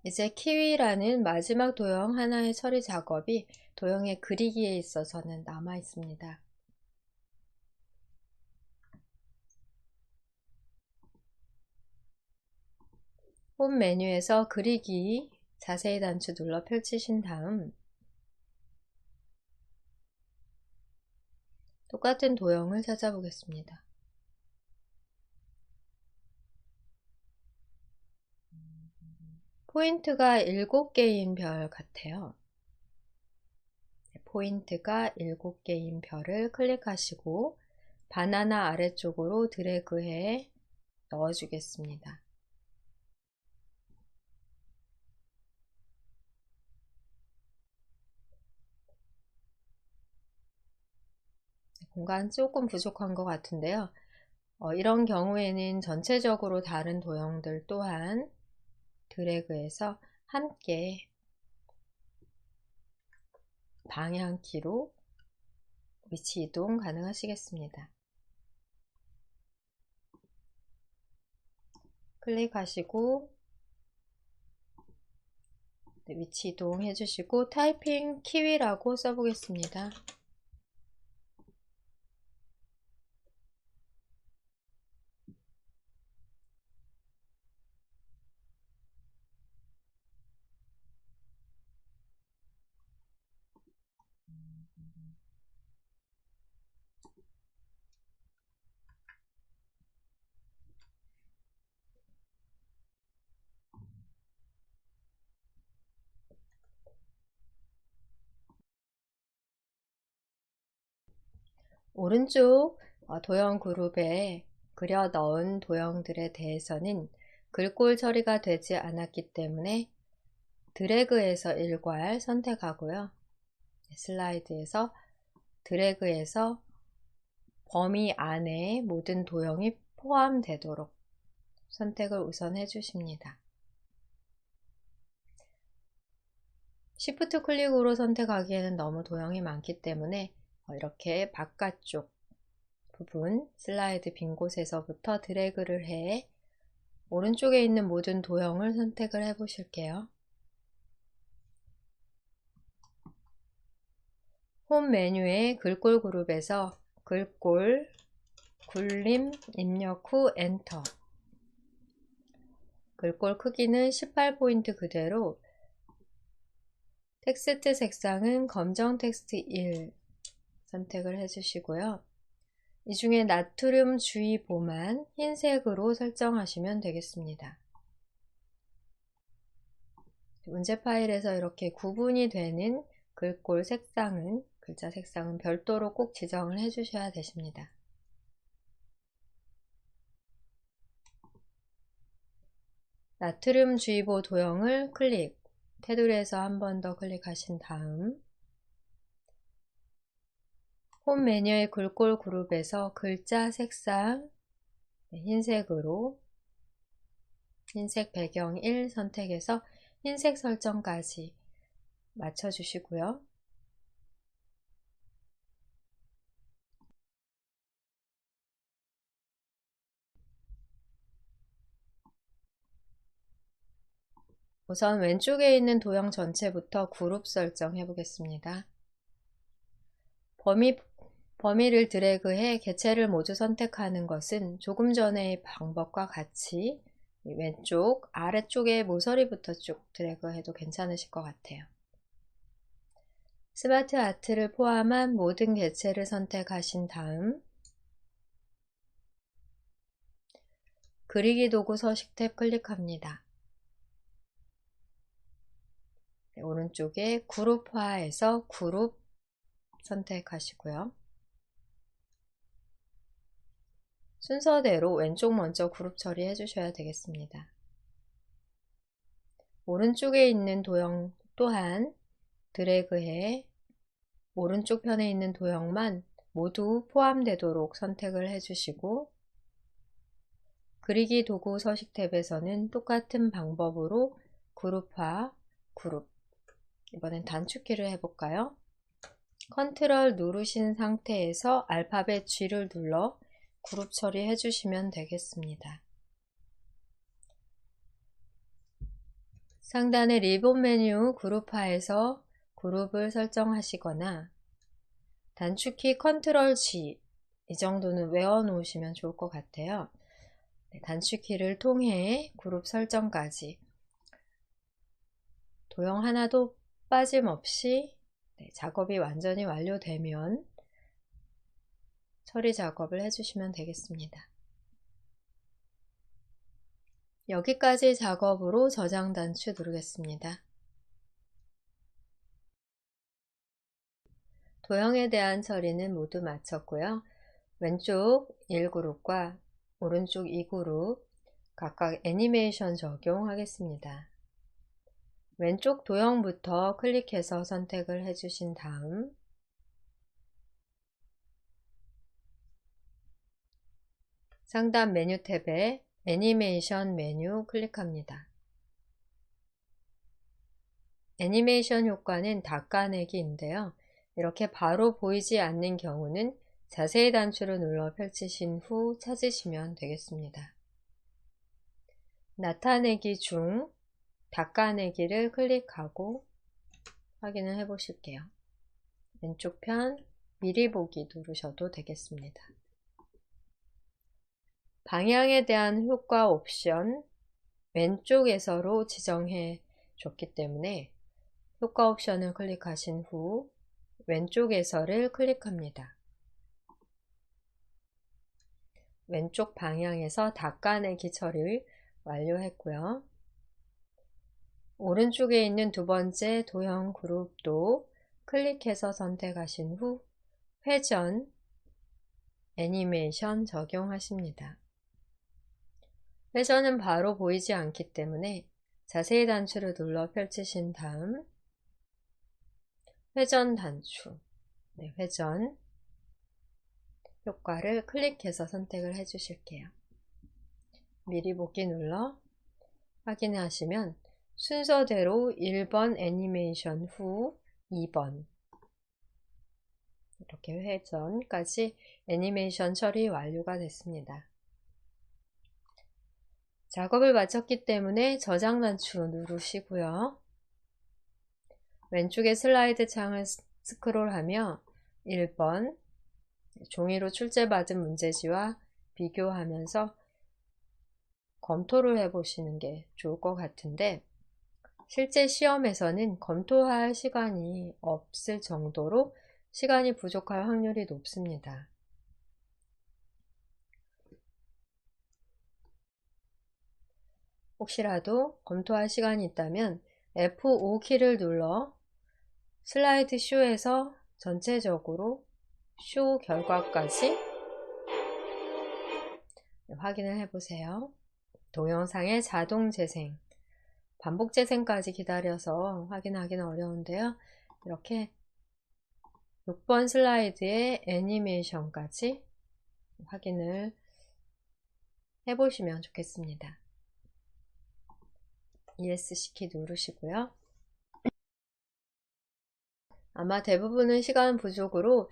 이제 키위라는 마지막 도형 하나의 처리 작업이 도형의 그리기에 있어서는 남아 있습니다. 홈 메뉴에서 그리기 자세히 단추 눌러 펼치신 다음 똑같은 도형을 찾아보겠습니다. 포인트가 7개인 별 같아요. 포인트가 7개인 별을 클릭하시고 바나나 아래쪽으로 드래그해 넣어주겠습니다. 공간 조금 부족한 것 같은데요. 이런 경우에는 전체적으로 다른 도형들 또한 드래그해서 함께 방향키로 위치 이동 가능하시겠습니다. 클릭하시고 위치 이동 해주시고 타이핑 키위라고 써보겠습니다. 오른쪽 도형 그룹에 그려 넣은 도형들에 대해서는 글꼴 처리가 되지 않았기 때문에 드래그해서 일괄 선택하고요. 슬라이드에서 드래그해서 범위 안에 모든 도형이 포함되도록 선택을 우선 해주십니다. Shift 클릭으로 선택하기에는 너무 도형이 많기 때문에 이렇게 바깥쪽 부분 슬라이드 빈 곳에서부터 드래그를 해 오른쪽에 있는 모든 도형을 선택을 해 보실게요. 홈 메뉴의 글꼴 그룹에서 글꼴 굴림 입력 후 엔터. 글꼴 크기는 18포인트 그대로 텍스트 색상은 검정 텍스트 1 선택을 해주시고요. 이 중에 나트륨 주의보만 흰색으로 설정하시면 되겠습니다. 문제 파일에서 이렇게 구분이 되는 글꼴 색상은, 글자 색상은 별도로 꼭 지정을 해주셔야 되십니다. 나트륨 주의보 도형을 클릭, 테두리에서 한 번 더 클릭하신 다음 홈 메뉴의 글꼴 그룹에서 글자 색상 흰색으로 흰색 배경 1 선택해서 흰색 설정까지 맞춰주시고요. 우선 왼쪽에 있는 도형 전체부터 그룹 설정해 보겠습니다. 범위를 드래그해 개체를 모두 선택하는 것은 조금 전의 방법과 같이 왼쪽 아래쪽에 모서리부터 쭉 드래그해도 괜찮으실 것 같아요. 스마트 아트를 포함한 모든 개체를 선택하신 다음 그리기 도구 서식 탭 클릭합니다. 오른쪽에 그룹화에서 그룹 선택하시고요. 순서대로 왼쪽 먼저 그룹 처리해 주셔야 되겠습니다. 오른쪽에 있는 도형 또한 드래그해 오른쪽 편에 있는 도형만 모두 포함되도록 선택을 해주시고 그리기 도구 서식 탭에서는 똑같은 방법으로 그룹화, 그룹 이번엔 단축키를 해볼까요? 컨트롤 누르신 상태에서 알파벳 G를 눌러 그룹 처리해 주시면 되겠습니다. 상단의 리본 메뉴 그룹화에서 그룹을 설정하시거나 단축키 컨트롤 G 이 정도는 외워 놓으시면 좋을 것 같아요. 단축키를 통해 그룹 설정까지 도형 하나도 빠짐없이 작업이 완전히 완료되면 처리 작업을 해주시면 되겠습니다. 여기까지 작업으로 저장 단추 누르겠습니다. 도형에 대한 처리는 모두 마쳤고요. 왼쪽 1그룹과 오른쪽 2그룹 각각 애니메이션 적용하겠습니다. 왼쪽 도형부터 클릭해서 선택을 해주신 다음 상단 메뉴 탭에 애니메이션 메뉴 클릭합니다. 애니메이션 효과는 닦아내기인데요. 이렇게 바로 보이지 않는 경우는 자세히 단추를 눌러 펼치신 후 찾으시면 되겠습니다. 나타내기 중 닦아내기를 클릭하고 확인을 해 보실게요. 왼쪽 편 미리 보기 누르셔도 되겠습니다. 방향에 대한 효과 옵션 왼쪽에서로 지정해 줬기 때문에 효과 옵션을 클릭하신 후 왼쪽에서를 클릭합니다. 왼쪽 방향에서 닦아내기 처리를 완료했고요. 오른쪽에 있는 두 번째 도형 그룹도 클릭해서 선택하신 후 회전 애니메이션 적용하십니다. 회전은 바로 보이지 않기 때문에 자세히 단추를 눌러 펼치신 다음 회전 단추, 회전 효과를 클릭해서 선택을 해 주실게요. 미리 보기 눌러 확인하시면 순서대로 1번 애니메이션 후 2번 이렇게 회전까지 애니메이션 처리 완료가 됐습니다. 작업을 마쳤기 때문에 저장 단추 누르시고요. 왼쪽에 슬라이드 창을 스크롤하며 1번 종이로 출제받은 문제지와 비교하면서 검토를 해보시는 게 좋을 것 같은데 실제 시험에서는 검토할 시간이 없을 정도로 시간이 부족할 확률이 높습니다. 혹시라도 검토할 시간이 있다면 F5키를 눌러 슬라이드 쇼에서 전체적으로 쇼 결과까지 확인을 해보세요. 동영상의 자동 재생, 반복 재생까지 기다려서 확인하기는 어려운데요. 이렇게 6번 슬라이드의 애니메이션까지 확인을 해보시면 좋겠습니다. ESC 키 누르시고요. 아마 대부분은 시간 부족으로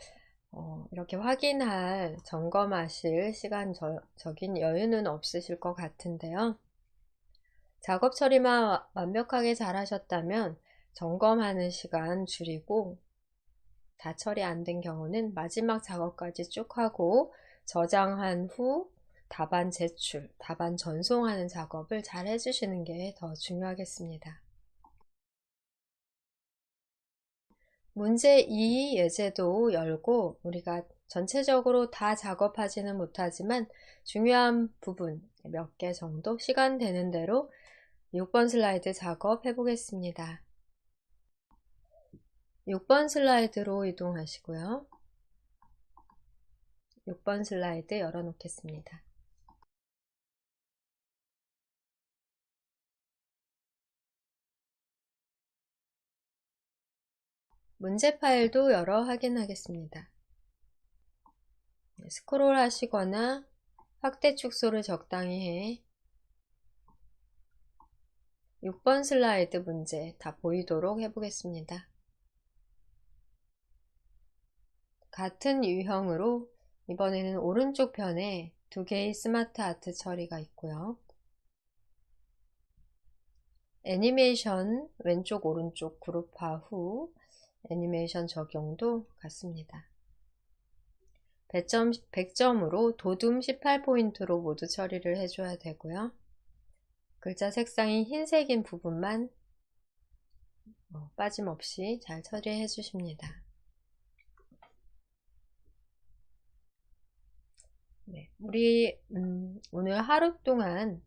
이렇게 확인할, 점검하실 시간적인 여유는 없으실 것 같은데요. 작업 처리만 완벽하게 잘 하셨다면 점검하는 시간 줄이고 다 처리 안 된 경우는 마지막 작업까지 쭉 하고 저장한 후 답안 제출, 답안 전송하는 작업을 잘 해주시는 게 더 중요하겠습니다. 문제 2 예제도 열고 우리가 전체적으로 다 작업하지는 못하지만 중요한 부분 몇 개 정도 시간 되는 대로 6번 슬라이드 작업해 보겠습니다. 6번 슬라이드로 이동하시고요. 6번 슬라이드 열어 놓겠습니다. 문제 파일도 열어 확인하겠습니다. 스크롤 하시거나 확대 축소를 적당히 해 6번 슬라이드 문제 다 보이도록 해보겠습니다. 같은 유형으로 이번에는 오른쪽 편에 두 개의 스마트 아트 처리가 있고요. 애니메이션 왼쪽 오른쪽 그룹화 후 애니메이션 적용도 같습니다. 100점으로 도둠 18포인트로 모두 처리를 해줘야 되고요. 글자 색상이 흰색인 부분만 빠짐없이 잘 처리해 주십니다. 네, 우리 오늘 하루 동안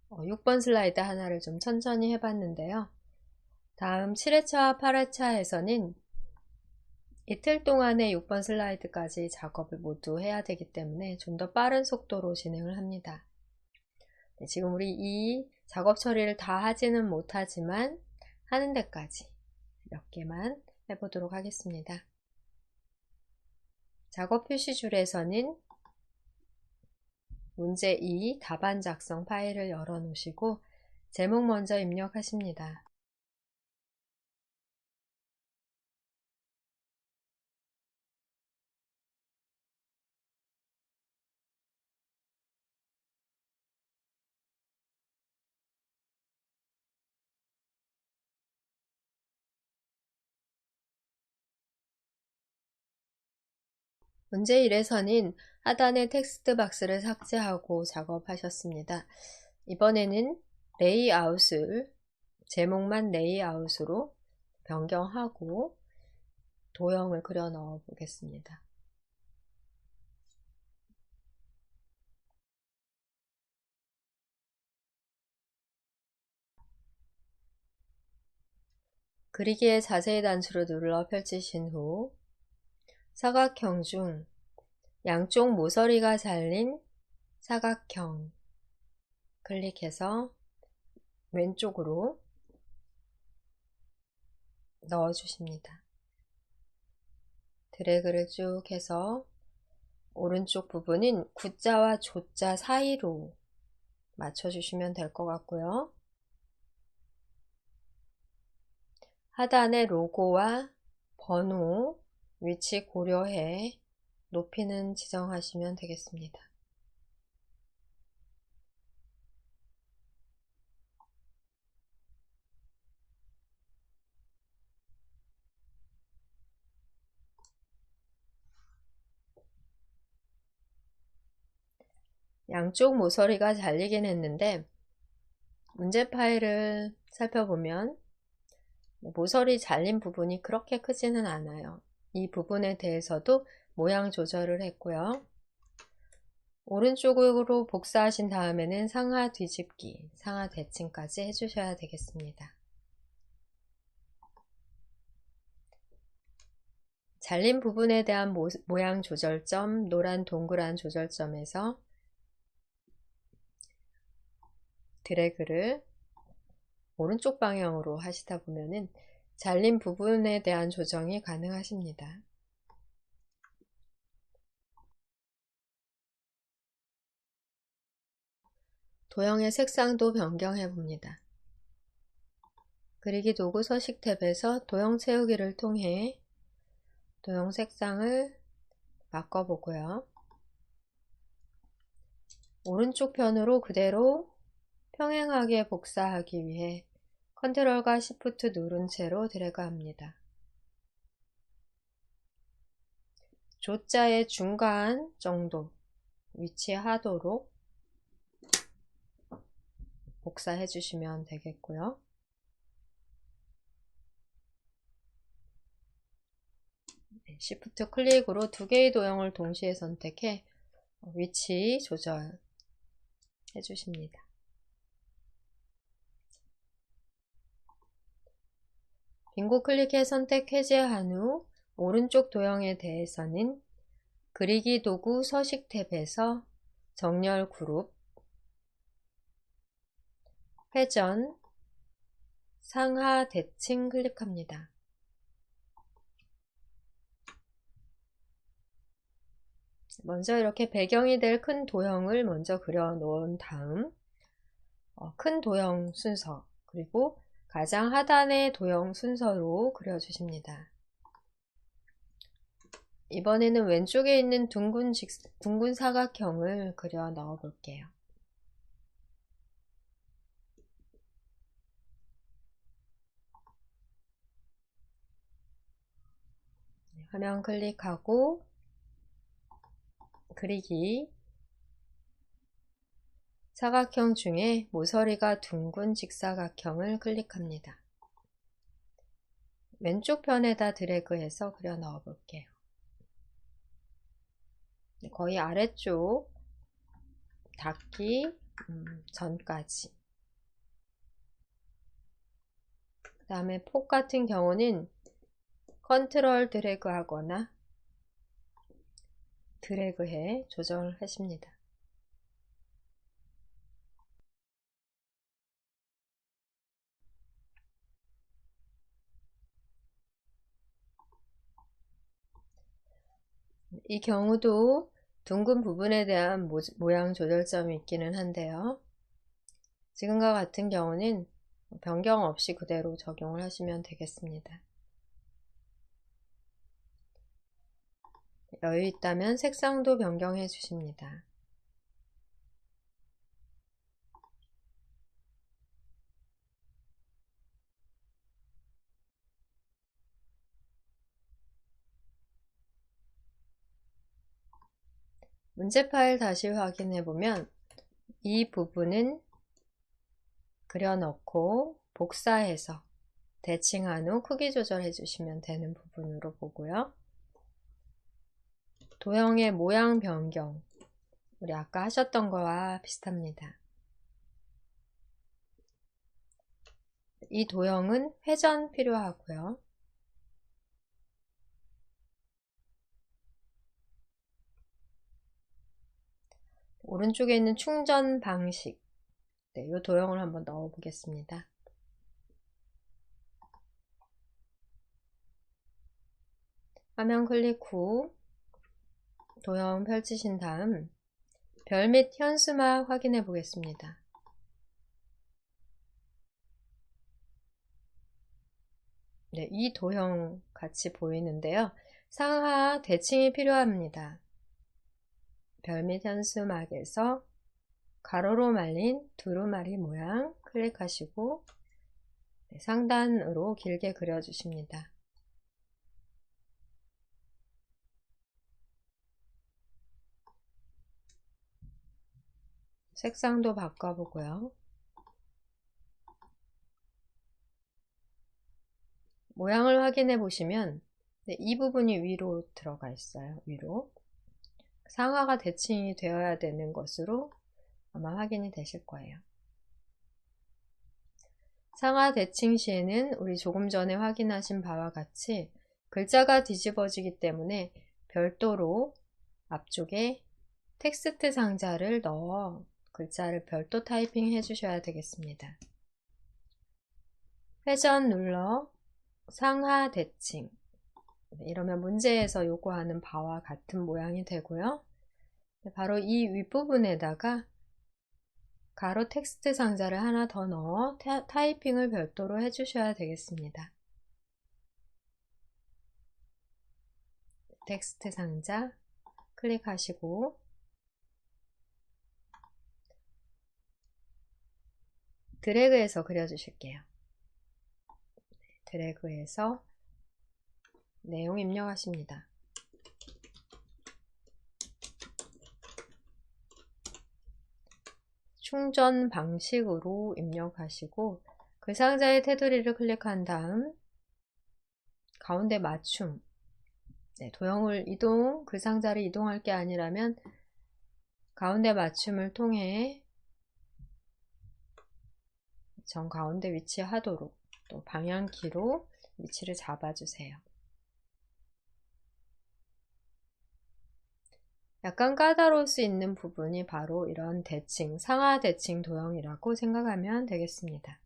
6번 슬라이드 하나를 좀 천천히 해봤는데요. 다음 7회차와 8회차에서는 이틀 동안의 6번 슬라이드까지 작업을 모두 해야 되기 때문에 좀 더 빠른 속도로 진행을 합니다. 네, 지금 우리 이 작업 처리를 다 하지는 못하지만 하는 데까지 몇 개만 해보도록 하겠습니다. 작업 표시줄에서는 문제 2 답안 작성 파일을 열어 놓으시고 제목 먼저 입력하십니다. 문제 1에서는 하단의 텍스트 박스를 삭제하고 작업하셨습니다. 이번에는 레이아웃을 제목만 레이아웃으로 변경하고 도형을 그려 넣어 보겠습니다. 그리기의 자세히 단추를 눌러 펼치신 후 사각형 중 양쪽 모서리가 잘린 사각형 클릭해서 왼쪽으로 넣어 주십니다. 드래그를 쭉 해서 오른쪽 부분은 구자와 조자 사이로 맞춰주시면 될 것 같고요. 하단에 로고와 번호, 위치 고려해 높이는 지정하시면 되겠습니다. 양쪽 모서리가 잘리긴 했는데 문제 파일을 살펴보면 모서리 잘린 부분이 그렇게 크지는 않아요. 이 부분에 대해서도 모양 조절을 했고요. 오른쪽으로 복사하신 다음에는 상하 뒤집기, 상하 대칭까지 해주셔야 되겠습니다. 잘린 부분에 대한 모양 조절점, 노란 동그란 조절점에서 드래그를 오른쪽 방향으로 하시다 보면은 잘린 부분에 대한 조정이 가능하십니다. 도형의 색상도 변경해 봅니다. 그리기 도구 서식 탭에서 도형 채우기를 통해 도형 색상을 바꿔보고요. 오른쪽 편으로 그대로 평행하게 복사하기 위해 컨트롤과 Shift 누른 채로 드래그합니다. 조자의 중간 정도 위치하도록 복사해 주시면 되겠고요. Shift 클릭으로 두 개의 도형을 동시에 선택해 위치 조절 해주십니다. 빙고 클릭해 선택 해제한 후 오른쪽 도형에 대해서는 그리기 도구 서식 탭에서 정렬 그룹, 회전, 상하 대칭 클릭합니다. 먼저 이렇게 배경이 될 큰 도형을 먼저 그려 놓은 다음 큰 도형 순서 그리고 가장 하단의 도형 순서로 그려주십니다. 이번에는 왼쪽에 있는 둥근 사각형을 그려 넣어 볼게요. 화면 클릭하고 그리기 사각형 중에 모서리가 둥근 직사각형을 클릭합니다. 왼쪽 편에다 드래그해서 그려 넣어 볼게요. 거의 아래쪽 닿기 전까지. 그 다음에 폭 같은 경우는 컨트롤 드래그 하거나 드래그해 조절하십니다. 이 경우도 둥근 부분에 대한 모양 조절점이 있기는 한데요. 지금과 같은 경우는 변경 없이 그대로 적용을 하시면 되겠습니다. 여유 있다면 색상도 변경해 주십니다. 문제 파일 다시 확인해 보면 이 부분은 그려넣고 복사해서 대칭한 후 크기 조절해 주시면 되는 부분으로 보고요. 도형의 모양 변경, 우리 아까 하셨던 거와 비슷합니다. 이 도형은 회전 필요하고요. 오른쪽에 있는 충전 방식, 이 도형을 한번 넣어 보겠습니다. 화면 클릭 후 도형 펼치신 다음 별 및 현수막 확인해 보겠습니다. 네, 이 도형 같이 보이는데요. 상하 대칭이 필요합니다. 별 및 현수막에서 가로로 말린 두루마리 모양 클릭하시고 상단으로 길게 그려주십니다. 색상도 바꿔보고요. 모양을 확인해 보시면 이 부분이 위로 들어가 있어요. 위로. 상하가 대칭이 되어야 되는 것으로 아마 확인이 되실 거예요. 상하 대칭 시에는 우리 조금 전에 확인하신 바와 같이 글자가 뒤집어지기 때문에 별도로 앞쪽에 텍스트 상자를 넣어 글자를 별도 타이핑 해주셔야 되겠습니다. 회전 눌러 상하 대칭, 이러면 문제에서 요구하는 바와 같은 모양이 되고요. 바로 이 윗부분에다가 가로 텍스트 상자를 하나 더 넣어 타이핑을 별도로 해주셔야 되겠습니다. 텍스트 상자 클릭하시고 드래그해서 그려주실게요. 드래그해서 내용 입력하십니다. 충전 방식으로 입력하시고 그 상자의 테두리를 클릭한 다음 가운데 맞춤, 도형을 그 상자를 이동할 게 아니라면 가운데 맞춤을 통해 정 가운데 위치하도록 또 방향키로 위치를 잡아주세요. 약간 까다로울 수 있는 부분이 바로 이런 대칭, 상하 대칭 도형이라고 생각하면 되겠습니다.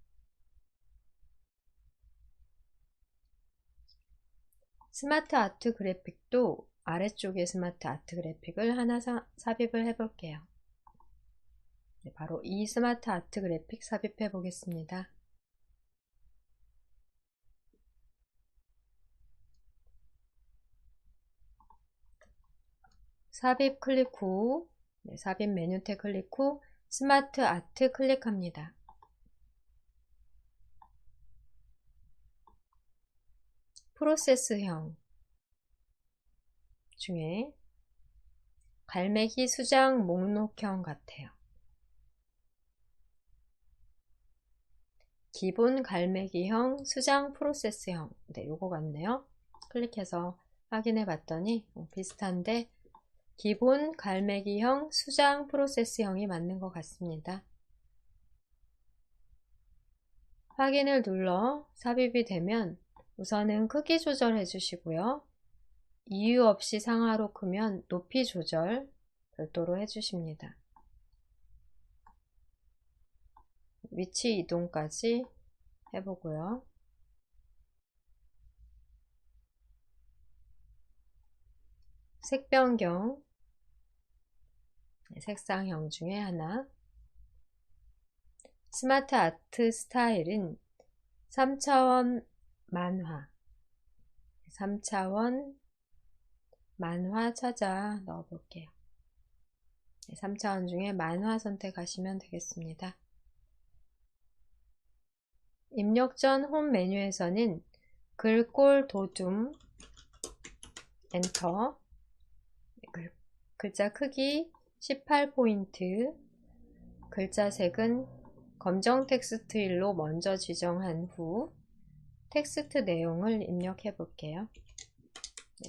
스마트 아트 그래픽도 아래쪽에 스마트 아트 그래픽을 하나 삽입을 해 볼게요. 바로 이 스마트 아트 그래픽 삽입해 보겠습니다. 삽입 클릭 후 삽입 메뉴 탭 클릭 후 스마트 아트 클릭합니다. 프로세스형 중에 갈매기 수장 목록형 같아요. 기본 갈매기형 수장 프로세스형, 요거 같네요. 클릭해서 확인해 봤더니 비슷한데 기본 갈매기형 수장 프로세스형이 맞는 것 같습니다. 확인을 눌러 삽입이 되면 우선은 크기 조절해 주시고요. 이유 없이 상하로 크면 높이 조절 별도로 해주십니다. 위치 이동까지 해보고요. 색 변경, 색상형 중에 하나. 스마트 아트 스타일은 3차원 만화. 3차원 만화 찾아 넣어 볼게요. 3차원 중에 만화 선택하시면 되겠습니다. 입력 전 홈 메뉴에서는 글꼴 도둠 엔터, 글자 크기 18포인트, 글자 색은 검정 텍스트일로 먼저 지정한 후 텍스트 내용을 입력해 볼게요.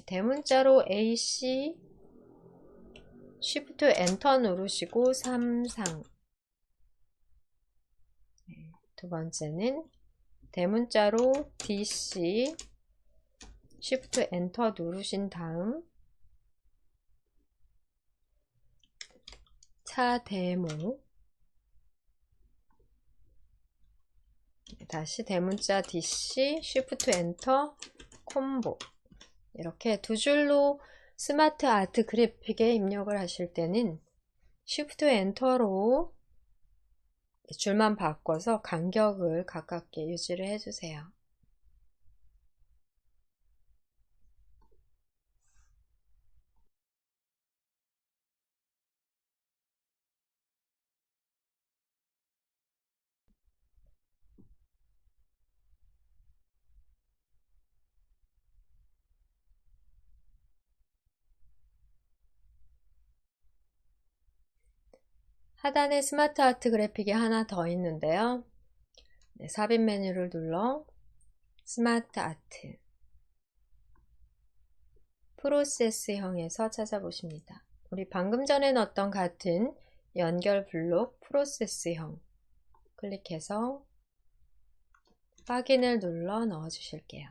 대문자로 AC Shift 엔터 누르시고 3상. 두 번째는 대문자로 DC Shift 엔터 누르신 다음 차대모, 다시 대문자 DC Shift 엔터 콤보. 이렇게 두 줄로 스마트 아트 그래픽에 입력을 하실 때는 Shift 엔터로 줄만 바꿔서 간격을 가깝게 유지를 해주세요. 하단에 스마트 아트 그래픽이 하나 더 있는데요. 삽입 메뉴를 눌러 스마트 아트 프로세스형에서 찾아보십니다. 우리 방금 전에 넣었던 같은 연결 블록 프로세스형 클릭해서 확인을 눌러 넣어 주실게요.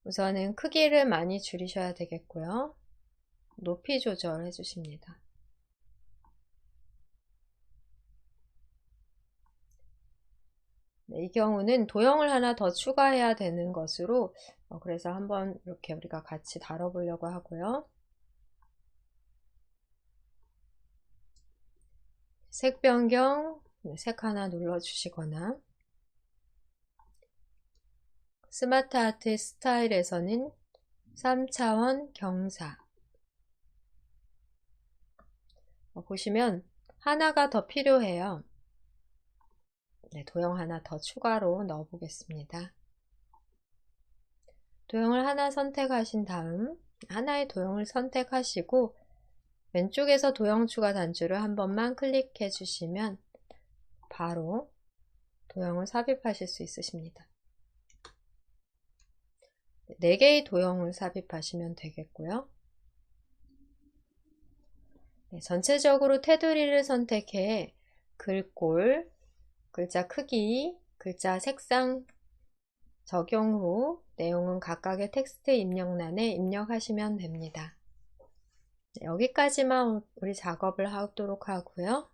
우선은 크기를 많이 줄이셔야 되겠고요. 높이 조절해 주십니다. 이 경우는 도형을 하나 더 추가해야 되는 것으로 그래서 한번 이렇게 우리가 같이 다뤄보려고 하고요. 색 변경, 색 하나 눌러주시거나 스마트 아트 스타일에서는 3차원 경사 보시면 하나가 더 필요해요. 도형 하나 더 추가로 넣어 보겠습니다. 도형을 하나 선택하신 다음 하나의 도형을 선택하시고 왼쪽에서 도형 추가 단추를 한 번만 클릭해 주시면 바로 도형을 삽입하실 수 있으십니다. 4개의 도형을 삽입하시면 되겠고요. 전체적으로 테두리를 선택해 글꼴, 글자 크기, 글자 색상 적용 후 내용은 각각의 텍스트 입력란에 입력하시면 됩니다. 여기까지만 우리 작업을 하도록 하고요.